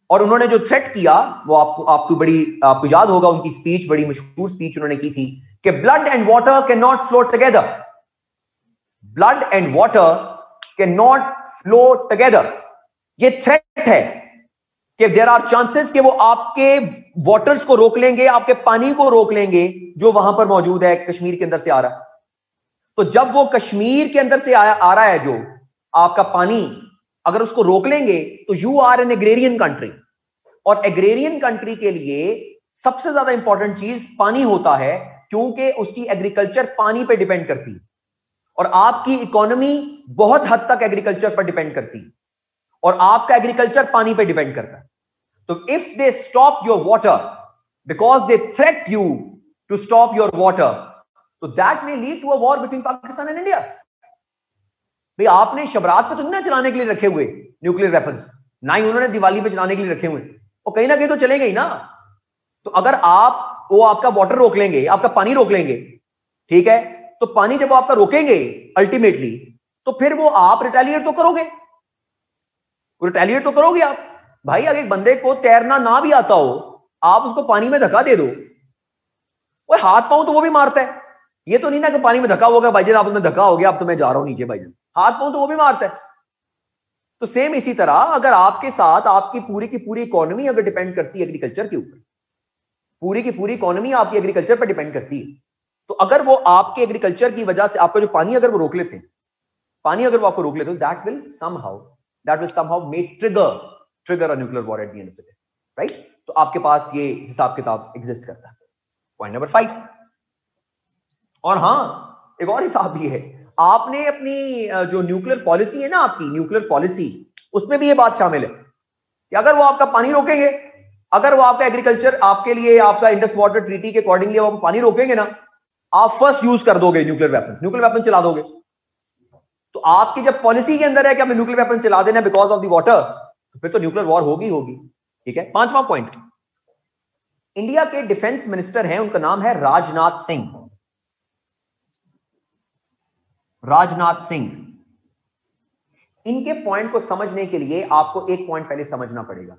और उन्होंने जो थ्रेट किया वो आपको याद होगा, उनकी स्पीच, बड़ी मशहूर स्पीच उन्होंने की थी कि blood and water can not flow together. Blood and water can not flow together. ये थ्रेट है कि देयर आर चांसेस कि वो आपके वाटर्स को रोक लेंगे, आपके पानी को रोक लेंगे जो वहां पर मौजूद है, कश्मीर के अंदर से आ रहा. तो जब वो कश्मीर के अंदर से आ रहा है जो आपका पानी, अगर उसको रोक लेंगे तो you are an agrarian country, और एग्रेरियन कंट्री के लिए सबसे ज्यादा इंपॉर्टेंट चीज पानी होता है, क्योंकि उसकी एग्रीकल्चर पानी पे डिपेंड करती है, और आपकी इकोनॉमी बहुत हद तक एग्रीकल्चर पर डिपेंड करती है, और आपका एग्रीकल्चर पानी पे डिपेंड करता है. तो if they stop your water because they threat you to stop your water, तो that may lead to a war between Pakistan and India. भाई आपने शबरात पे तो नहीं चलाने के लिए रखे हुए न्यूक्लियर वेपन्स, ना ही उन्होंने दिवाली पे चलाने के लिए रखे हुए, और कहीं ना कहीं तो चलेंगे ही ना. तो अगर वो आपका वाटर रोक लेंगे, आपका पानी रोक लेंगे, ठीक है, तो पानी जब वो आपका रोकेंगे अल्टीमेटली, तो फिर वो आप रिटेलिएट तो करोगे, रिटेलिएट तो करोगे आप. भाई अगर एक बंदे को तैरना ना भी आता हो, आप उसको पानी में धक्का दे दो, वो हाथ पांव तो वो भी मारता है. ये तो नहीं ना कि पानी में धक्का होगा भाईजान, आप उसमें धक्का हो गया, अब तो मैं जा रहा हूं नीचे भाईजान, हाथ पांव तो वो भी मारता है. तो सेम इसी तरह अगर आपके साथ आपकी पूरी की पूरी इकोनॉमी अगर डिपेंड करती है एग्रीकल्चर के ऊपर, पूरी की पूरी इकोनॉमी आपकी एग्रीकल्चर पर डिपेंड करती है, तो अगर वो आपके एग्रीकल्चर की वजह से आपका जो पानी अगर वो रोक लेते हैं, पानी अगर वो आपको रोक लेते हैं, that will somehow may trigger a nuclear war at the end of the day, right. तो आपके पास ये हिसाब किताब एग्जिस्ट करता है. Point number 5. और हाँ, एक और हिसाब भी है, आपने अपनी जो न्यूक्लियर पॉलिसी है ना, आपकी न्यूक्लियर पॉलिसी, उसमें भी ये बात शामिल है कि अगर वो आपका पानी रोकेंगे, अगर वो आपका एग्रीकल्चर आपके लिए, आपका इंडस वाटर ट्रीटी के अकॉर्डिंगली वो पानी रोकेंगे ना, आप फर्स्ट यूज कर दोगे न्यूक्लियर वेपन चला दोगे. तो आपकी जब पॉलिसी के अंदर है कि हमें न्यूक्लियर वेपन चला देना बिकॉज ऑफ द वाटर, तो फिर तो न्यूक्लियर वॉर होगी. ठीक है. 5वां पॉइंट, इंडिया के डिफेंस मिनिस्टर हैं, उनका नाम है राजनाथ सिंह। राजनाथ सिंह, इनके पॉइंट को समझने के लिए आपको एक पॉइंट पहले समझना पड़ेगा।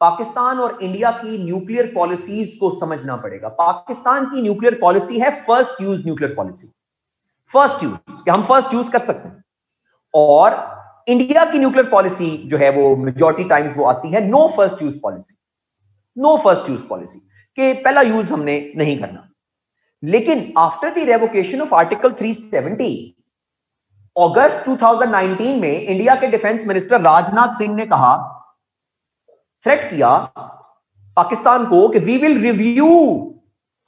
पाकिस्तान और इंडिया की न्यूक्लियर पॉलिसीज को समझना पड़ेगा। पाकिस्तान की न्यूक्लियर पॉलिसी है first use nuclear policy, first use, कि हम फर्स्ट यूज कर सकते हैं। और इंडिया की न्यूक्लियर पॉलिसी जो है वो मेजॉरिटी टाइम्स वो आती है no first use policy, no first use policy, कि पहला यूज हमने नहीं करना। लेकिन after the revocation of article 370 अगस्त 2019 में इंडिया के डिफेंस मिनिस्टर राजनाथ सिंह ने कहा, थ्रेट किया पाकिस्तान को कि we will review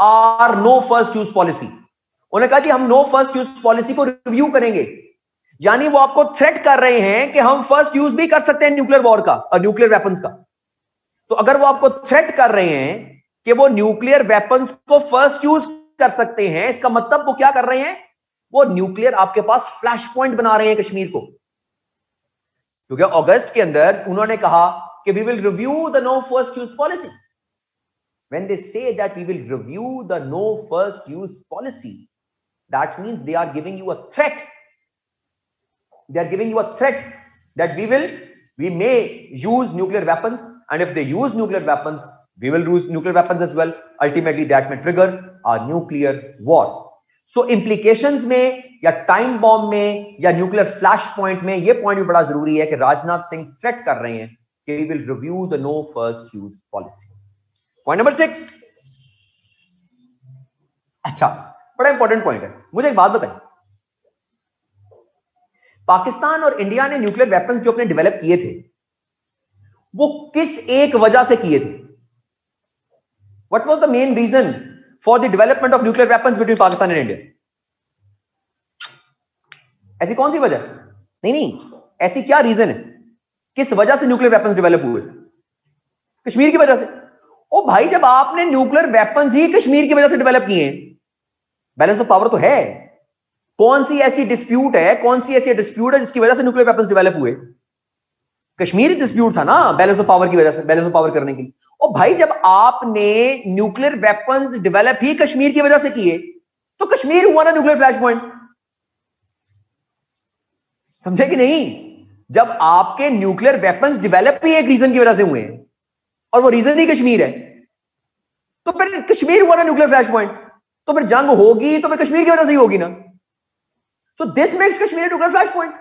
our no first use policy. उन्होंने कहा कि हम नो फर्स्ट यूज पॉलिसी को रिव्यू करेंगे। यानी वो आपको थ्रेट कर रहे हैं कि हम फर्स्ट यूज भी कर सकते हैं न्यूक्लियर वॉर का और न्यूक्लियर वेपन्स का। तो अगर वो आपको थ्रेट कर रहे हैं कि वो न्यूक्लियर वेपन्स को फर्स्ट यूज कर सकते हैं, इसका मतलब वो क्या कर रहे हैं, वो न्यूक्लियर आपके पास फ्लैश पॉइंट बना रहे हैं कश्मीर को। क्योंकि अगस्त के अंदर उन्होंने कहा कि we will review the no first use policy. When they say that we will review the no first use policy, that means they are giving you a threat. They are giving you a threat that we may use nuclear weapons, and if they use nuclear weapons, we will use nuclear weapons as well. Ultimately, that may trigger a nuclear war. So implications में या time bomb में या nuclear flash point में ये point भी बड़ा जरूरी है कि राजनाथ सिंह थ्रेट कर रहे हैं कि we will review the no first use policy. Point number 6, अच्छा बड़ा इंपॉर्टेंट पॉइंट है। मुझे एक बात बताइए, पाकिस्तान और इंडिया ने न्यूक्लियर वेपन्स जो अपने डेवलप किए थे वो किस एक वजह से किए थे? What was the main reason for the development of nuclear weapons between Pakistan and India? ऐसी कौन सी वजह? नहीं, ऐसी क्या रीजन है, किस वजह से न्यूक्लियर वेपन्स डेवलप हुए? कश्मीर की वजह से। ओ भाई, जब आपने न्यूक्लियर वेपन्स ही कश्मीर की वजह से डेवलप किए हैं, बैलेंस ऑफ पावर तो है। कौन सी ऐसी डिस्प्यूट है जिसकी वजह से न्यूक्लियर वेपन्स डेवलप हुए? कश्मीर डिस्प्यूट था ना, बैलेंस ऑफ पावर की वजह से, बैलेंस ऑफ पावर करने के लिए। ओ भाई, जब आपने न्यूक्लियर वेपन्स डेवलप ही कश्मीर की वजह से किए तो कश्मीर हुआ ना न्यूक्लियर फ्लैश पॉइंट। समझे कि नहीं? जब आपके न्यूक्लियर वेपन्स डेवलप ही एक रीजन की वजह से हुए हैं और वो रीजन ही कश्मीर है, तो फिर कश्मीर हुआ ना न्यूक्लियर फ्लैश पॉइंट। तो फिर जंग होगी तो फिर कश्मीर की वजह से ही होगी ना। So this makes Kashmir a nuclear flashpoint.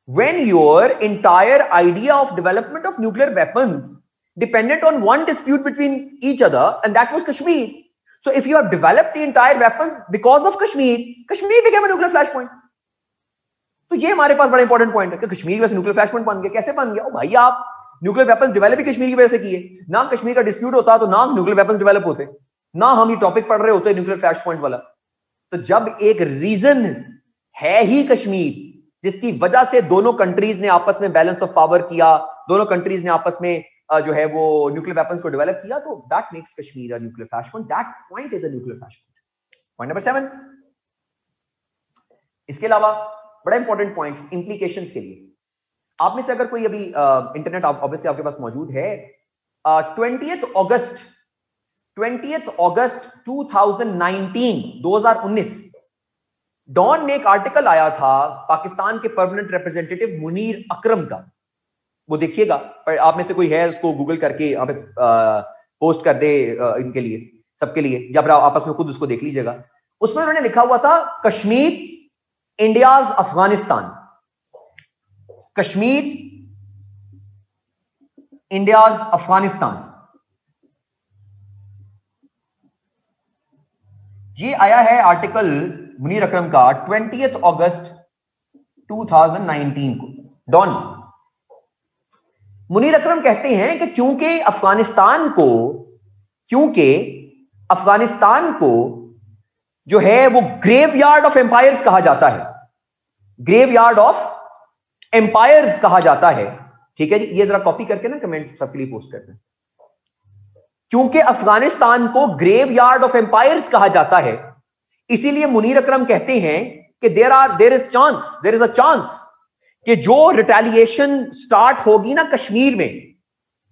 When your entire idea of development of nuclear weapons depended on one dispute between each other, and that was Kashmir. So if you have developed the entire weapons because of Kashmir, Kashmir became a nuclear flashpoint. तो ये हमारे पास बड़ा important point है कि कश्मीर की वजह से nuclear flashpoint बन गया। कैसे बन गया? ओ भाई, आप न्यूक्लियर वेपन्स डेवलप ही कश्मीर की वजह से किए ना। कश्मीर का डिस्प्यूट होता तो ना न्यूक्लियर वेपन्स डेवलप होते, ना हम ये टॉपिक पढ़ रहे होते न्यूक्लियर फ्लैश पॉइंट वाला। तो जब एक रीजन है ही कश्मीर जिसकी वजह से दोनों कंट्रीज ने आपस में बैलेंस ऑफ पावर किया, दोनों कंट्रीज ने आपस में जो है वो न्यूक्लियर वेपन्स को डेवलप किया, तो that makes Kashmir a nuclear flash point. That point is a nuclear flash point. Point number 7, इसके अलावा बड़ा इंपॉर्टेंट पॉइंट इंप्लीकेशंस के लिए। आप में से अगर कोई अभी इंटरनेट ऑब्वियसली आपके पास मौजूद है, 20th अगस्त 2019 डॉन में एक आर्टिकल आया था पाकिस्तान के परमानेंट रिप्रेजेंटेटिव मुनीर अकरम का। वो देखिएगा, पर आप में से कोई है उसको गूगल करके आप पोस्ट कर दे इनके लिए, सबके लिए, या फिर आपस में खुद उसको देख लीजिएगा। उसमें उन्होंने लिखा हुआ था कश्मीर इंडियाज अफगानिस्तान। कश्मीर इंडियाज अफगानिस्तान, ये आया है आर्टिकल मुनीर अकरम का 20th अगस्त 2019 को डॉन। मुनीर अकरम कहते हैं कि क्योंकि अफगानिस्तान को जो है वो ग्रेवयार्ड ऑफ एम्पायर्स कहा जाता है, ग्रेवयार्ड ऑफ एम्पायर्स कहा जाता है। ठीक है जी, ये जरा कॉपी करके ना कमेंट सबके लिए पोस्ट करते हैं। क्योंकि अफगानिस्तान को ग्रेवयार्ड ऑफ एम्पायर्स कहा जाता है, इसीलिए मुनीर अकरम कहते हैं कि देयर इज अ चांस कि जो रिटेलिएशन स्टार्ट होगी ना कश्मीर में,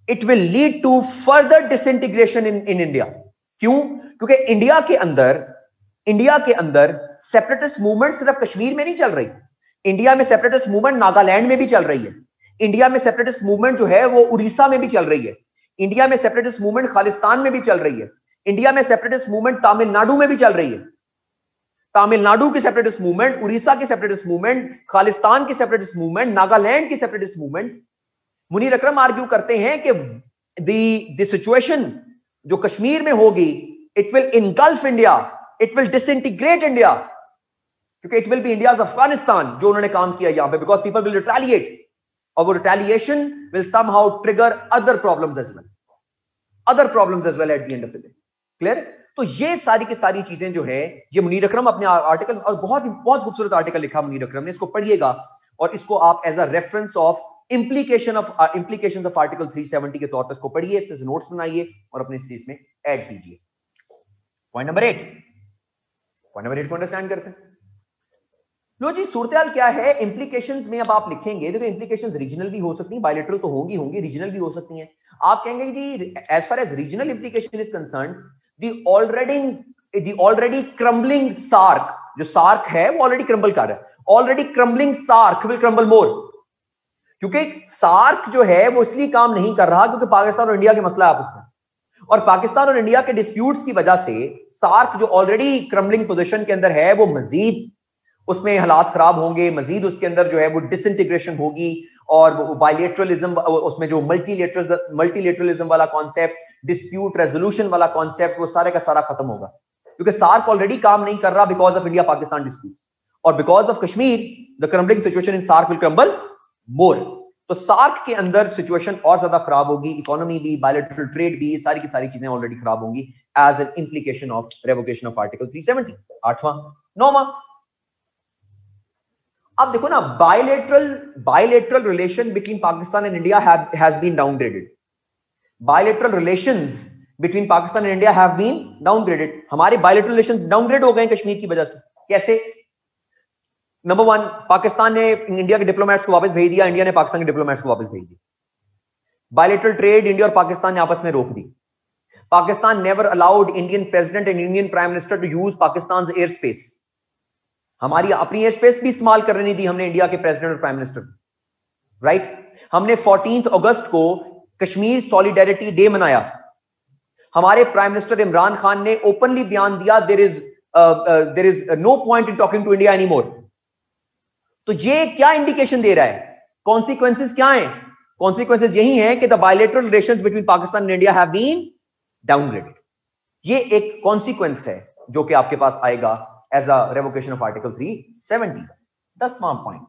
it will lead to further disintegration in India. क्यों? क्योंकि इंडिया के अंदर सेपरेटिस्ट मूवमेंट सिर्फ कश्मीर में नहीं चल रही, इंडिया में सेपरेटिस्ट मूवमेंट नागालैंड में भी चल रही है, इंडिया में सेपरेटिस्ट मूवमेंट जो है वो उड़ीसा में भी चल रही है, इंडिया में सेपरेटिस्ट मूवमेंट खालिस्तान में भी चल रही है, इंडिया में सेपरेटिस्ट मूवमेंट तमिलनाडु में भी चल रही है। तमिलनाडु की सेपरेटिस्ट मूवमेंट, उड़ीसा की सेपरेटिस्ट मूवमेंट, खालिस्तान की सेपरेटिस्ट मूवमेंट, नागालैंड की separatist movement. Munir Akram argue करते हैं कि द सिचुएशन जो कश्मीर में होगी, it will engulf India, it will disintegrate India, क्योंकि it will be India's Afghanistan, जो उन्होंने काम किया यहां पे, बिकॉज पीपल विल रिटेलिएट, और वो retaliation will somehow trigger other problems as well at the end of the day. Clear? तो ये सारी की सारी चीजें जो है, ये मुनीर अकरम अपने आर्टिकल, और बहुत बहुत खूबसूरत आर्टिकल लिखा मुनीर अकरम ने, इसको पढ़िएगा और इसको आप as a reference of implications of article 370 के तौर पर इसको पढ़िए, इसमें नोट्स बनाइए और अपने चीज में ऐड कीजिए। पॉइंट नंबर 8 को अंडरस्टैंड करते हैं। लो जी, सूरत क्या है इंप्लीकेशंस में? अब आप लिखेंगे, देखो इंप्लीकेशंस रीजनल भी हो सकती हैं, बायलैटरल तो होंगी, रीजनल भी हो सकती हैं। आप कहेंगे जी as far as regional implication is concern, the already crumbling SAARC, जो सार्क है वो ऑलरेडी क्रम्बल कर रहा है, already crumbling SAARC will crumble more, क्योंकि सार्क जो है वो इसलिए काम नहीं कर रहा क्योंकि पाकिस्तान और इंडिया के मसला है आपस में, और पाकिस्तान और इंडिया के डिस्प्यूट्स की वजह से सार्क जो ऑलरेडी क्रम्बलिंग पोजीशन के अंदर है, वो मजीद उसमें हालात खराब होंगे, मजीद उसके अंदर जो है वो डिसइंटीग्रेशन होगी, और वो बायलैटरलिज्म, उसमें जो मल्टीलेटरलिज्म वाला कॉन्सेप्ट, डिस्प्यूट रेजोल्यूशन वाला कॉन्सेप्ट, वो सारे का सारा खत्म होगा, क्योंकि सार्क ऑलरेडी काम नहीं कर रहा because of India Pakistan dispute, और because of Kashmir the crumbling situation in SAARC will crumble more. तो सार्क के अंदर सिचुएशन और ज्यादा खराब होगी, इकोनॉमी भी, बायलैटरल ट्रेड भी, सारी की सारी चीजें ऑलरेडी खराब होंगी as an implication of revocation of article 370। 8वां 9वां, अब देखो ना, bilateral relation between Pakistan and India has been downgraded. Bilateral relations between Pakistan and India have been downgraded. हमारे बायलैटरल रिलेशन डाउनग्रेड हो गए कश्मीर की वजह से। कैसे? नंबर 1, पाकिस्तान ने इंडिया के डिप्लोमेट्स को वापस भेज दिया, इंडिया ने पाकिस्तान के डिप्लोमेट्स को वापस भेज दिया। बायलैटरल ट्रेड इंडिया और पाकिस्तान ने आपस में रोक दी। Pakistan never allowed Indian president and Indian prime minister to use Pakistan air space. हमारी अपनी एयर स्पेस भी इस्तेमाल करने नहीं दी हमने इंडिया के प्रेसिडेंट और प्राइम मिनिस्टर, राइट? हमने 14 अगस्त को कश्मीर सॉलिडेरिटी डे मनाया। हमारे प्राइम मिनिस्टर इमरान खान ने ओपनली बयान दिया, there is no point in talking to India anymore. तो ये क्या इंडिकेशन दे रहा है? कॉन्सिक्वेंसेस क्या हैं? कॉन्सिक्वेंसेस यही हैं कि the bilateral relations between Pakistan and India have been downgraded. ये एक कॉन्सिक्वेंस है जो कि आपके पास आएगा as a revocation of article 370। 10वां पॉइंट,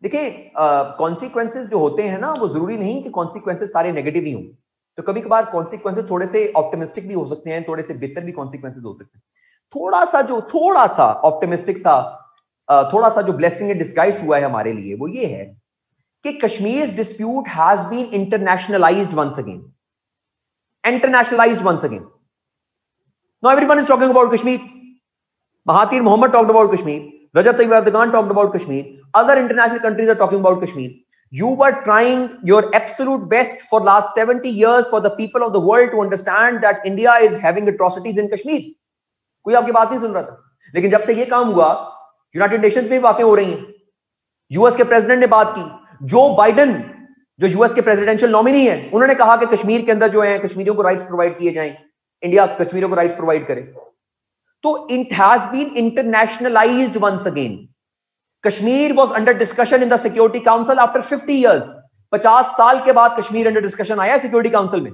देखिए कॉन्सिक्वेंसेस जो होते हैं ना, वो जरूरी नहीं कि कॉन्सिक्वेंसेस सारे नेगेटिव ही हों। तो कभी कभार कॉन्सिक्वेंसेस थोड़े से ऑप्टिमिस्टिक भी हो सकते हैं, थोड़े से बेहतर भी कॉन्सिक्वेंसेस हो सकते हैं। थोड़ा सा ऑप्टिमिस्टिक सा, थोड़ा सा जो ब्लेसिंग इन डिस्गाइज हुआ है हमारे लिए, वो ये है कि Kashmir dispute has been internationalised once again. Now everyone is talking about Kashmir. Mahathir Mohamad talked about Kashmir. Rajab Tayyip Erdogan talked about Kashmir. Other international countries are talking about Kashmir. You were trying your absolute best for last 70 years for the people of the world to understand that India is having atrocities in Kashmir. कोई आपकी बात नहीं सुन रहा था, लेकिन जब से ये काम हुआ, यूनाइटेड नेशंस में बातें हो रही हैं, यूएस के प्रेसिडेंट ने बात की, जो बाइडेन जो यूएस के प्रेसिडेंशियल नॉमिनी है, उन्होंने कहा कि कश्मीर के अंदर जो है कश्मीरियों को राइट्स प्रोवाइड किए जाएं, इंडिया कश्मीरियों को राइट्स प्रोवाइड करे। तो it has been internationalised once again. Kashmir was under discussion in the security council after 50 years. 50 साल के बाद कश्मीर अंडर डिस्कशन आया सिक्योरिटी काउंसिल में,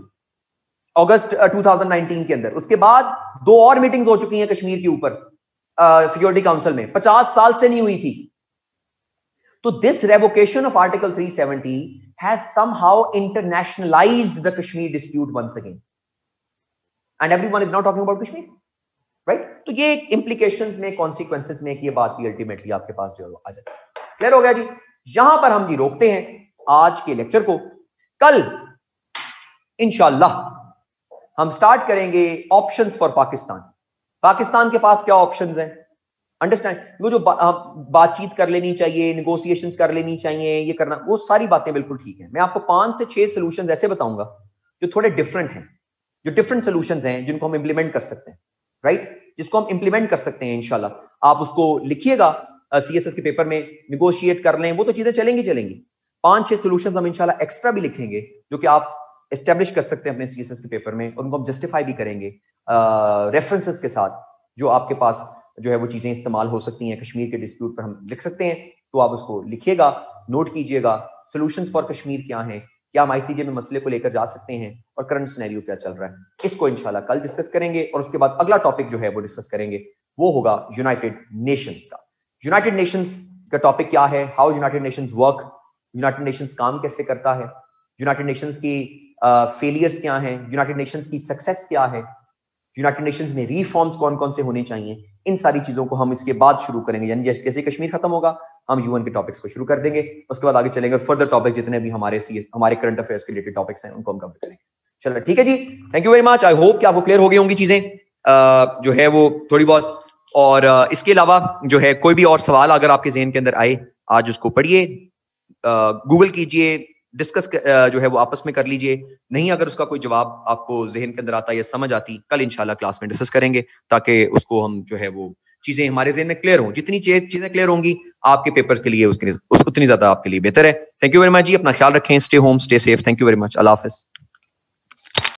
अगस्त 2019 के अंदर। उसके बाद 2 और मीटिंग्स हो चुकी हैं कश्मीर के ऊपर सिक्योरिटी काउंसिल में, 50 साल से नहीं हुई थी। तो this revocation of article 370 has somehow internationalised the Kashmir dispute once again, and everyone is now talking about Kashmir, right? तो ये implications में, consequences में ये बात भी ultimately आपके पास जो आ जाती है। क्लियर हो गया जी? यहां पर हम जी रोकते हैं आज के लेक्चर को। कल इंशाल्लाह हम स्टार्ट करेंगे ऑप्शंस फॉर पाकिस्तान। पाकिस्तान के पास क्या ऑप्शंस हैं? अंडरस्टैंड, वो जो बातचीत कर लेनी चाहिए, निगोशिएशंस कर लेनी चाहिए, ये करना, वो सारी बातें बिल्कुल ठीक है। मैं आपको 5 से 6 सॉल्यूशंस ऐसे बताऊंगा जो थोड़े डिफरेंट हैं, जो डिफरेंट सॉल्यूशंस हैं जिनको हम इंप्लीमेंट कर सकते हैं, राइट, जिसको हम इंप्लीमेंट कर सकते हैं इंशाल्लाह। आप उसको लिखिएगा सीएसएस के पेपर में, निगोशिएट कर लें, वो तो चीजें चलेंगी। 5-6 सॉल्यूशंस हम इंशाल्लाह एक्स्ट्रा भी लिखेंगे जो कि आप एस्टेब्लिश कर सकते हैं अपने सीएसएस के पेपर में, और उनको हम जस्टिफाई भी करेंगे रेफरेंसेस के साथ, जो आपके पास जो है वो चीजें इस्तेमाल हो सकती हैं कश्मीर के डिस्प्यूट पर, हम लिख सकते हैं। तो आप उसको लिखिएगा, नोट कीजिएगा, सॉल्यूशंस फॉर कश्मीर क्या हैं, क्या हम आईसीजे में मसले को लेकर जा सकते हैं, और करंट सिनेरियो क्या चल रहा है। इसको इंशाल्लाह कल डिस्कस करेंगे, और उसके बाद अगला टॉपिक जो है वो डिस्कस करेंगे, वो होगा यूनाइटेड नेशंस का। यूनाइटेड नेशंस का टॉपिक क्या है, how United Nations work, United Nations काम कैसे करता है, यूनाइटेड नेशंस की फेलियर्स क्या हैं, यूनाइटेड नेशंस की सक्सेस क्या है, यूनाइटेड नेशंस में रिफॉर्म्स कौन कौन से होने चाहिए, इन सारी चीजों को हम इसके बाद शुरू करेंगे। यानी जैसे कश्मीर खत्म होगा हम यूएन के टॉपिक्स को शुरू कर देंगे, उसके बाद आगे चलेंगे, फर्दर टॉपिक जितने भी हमारे करंट अफेयर्स के रिलेटेड टॉपिक्स हैं उनको हम कवर करेंगे। चलो ठीक है जी, thank you very much. I hope कि आपको क्लियर हो गई होंगी चीजें जो है वो थोड़ी बहुत। और इसके अलावा जो है कोई भी और सवाल अगर आपके ज़हन के अंदर आए, आज उसको पढ़िए, गूगल कीजिए, डिस्कस जो है वो आपस में कर लीजिए। नहीं अगर उसका कोई जवाब आपको ज़हन के अंदर आता या समझ आती, कल इंशाल्लाह क्लास में डिस्कस करेंगे, ताकि उसको हम जो है वो चीजें हमारे ज़हन में क्लियर हों। जितनी चीजें क्लियर होंगी आपके पेपर के लिए उतनी ज्यादा आपके लिए बेहतर है। थैंक यू वेरी मच जी, अपना ख्याल रखें, stay home, stay safe. Thank you very much, Allah Hafiz.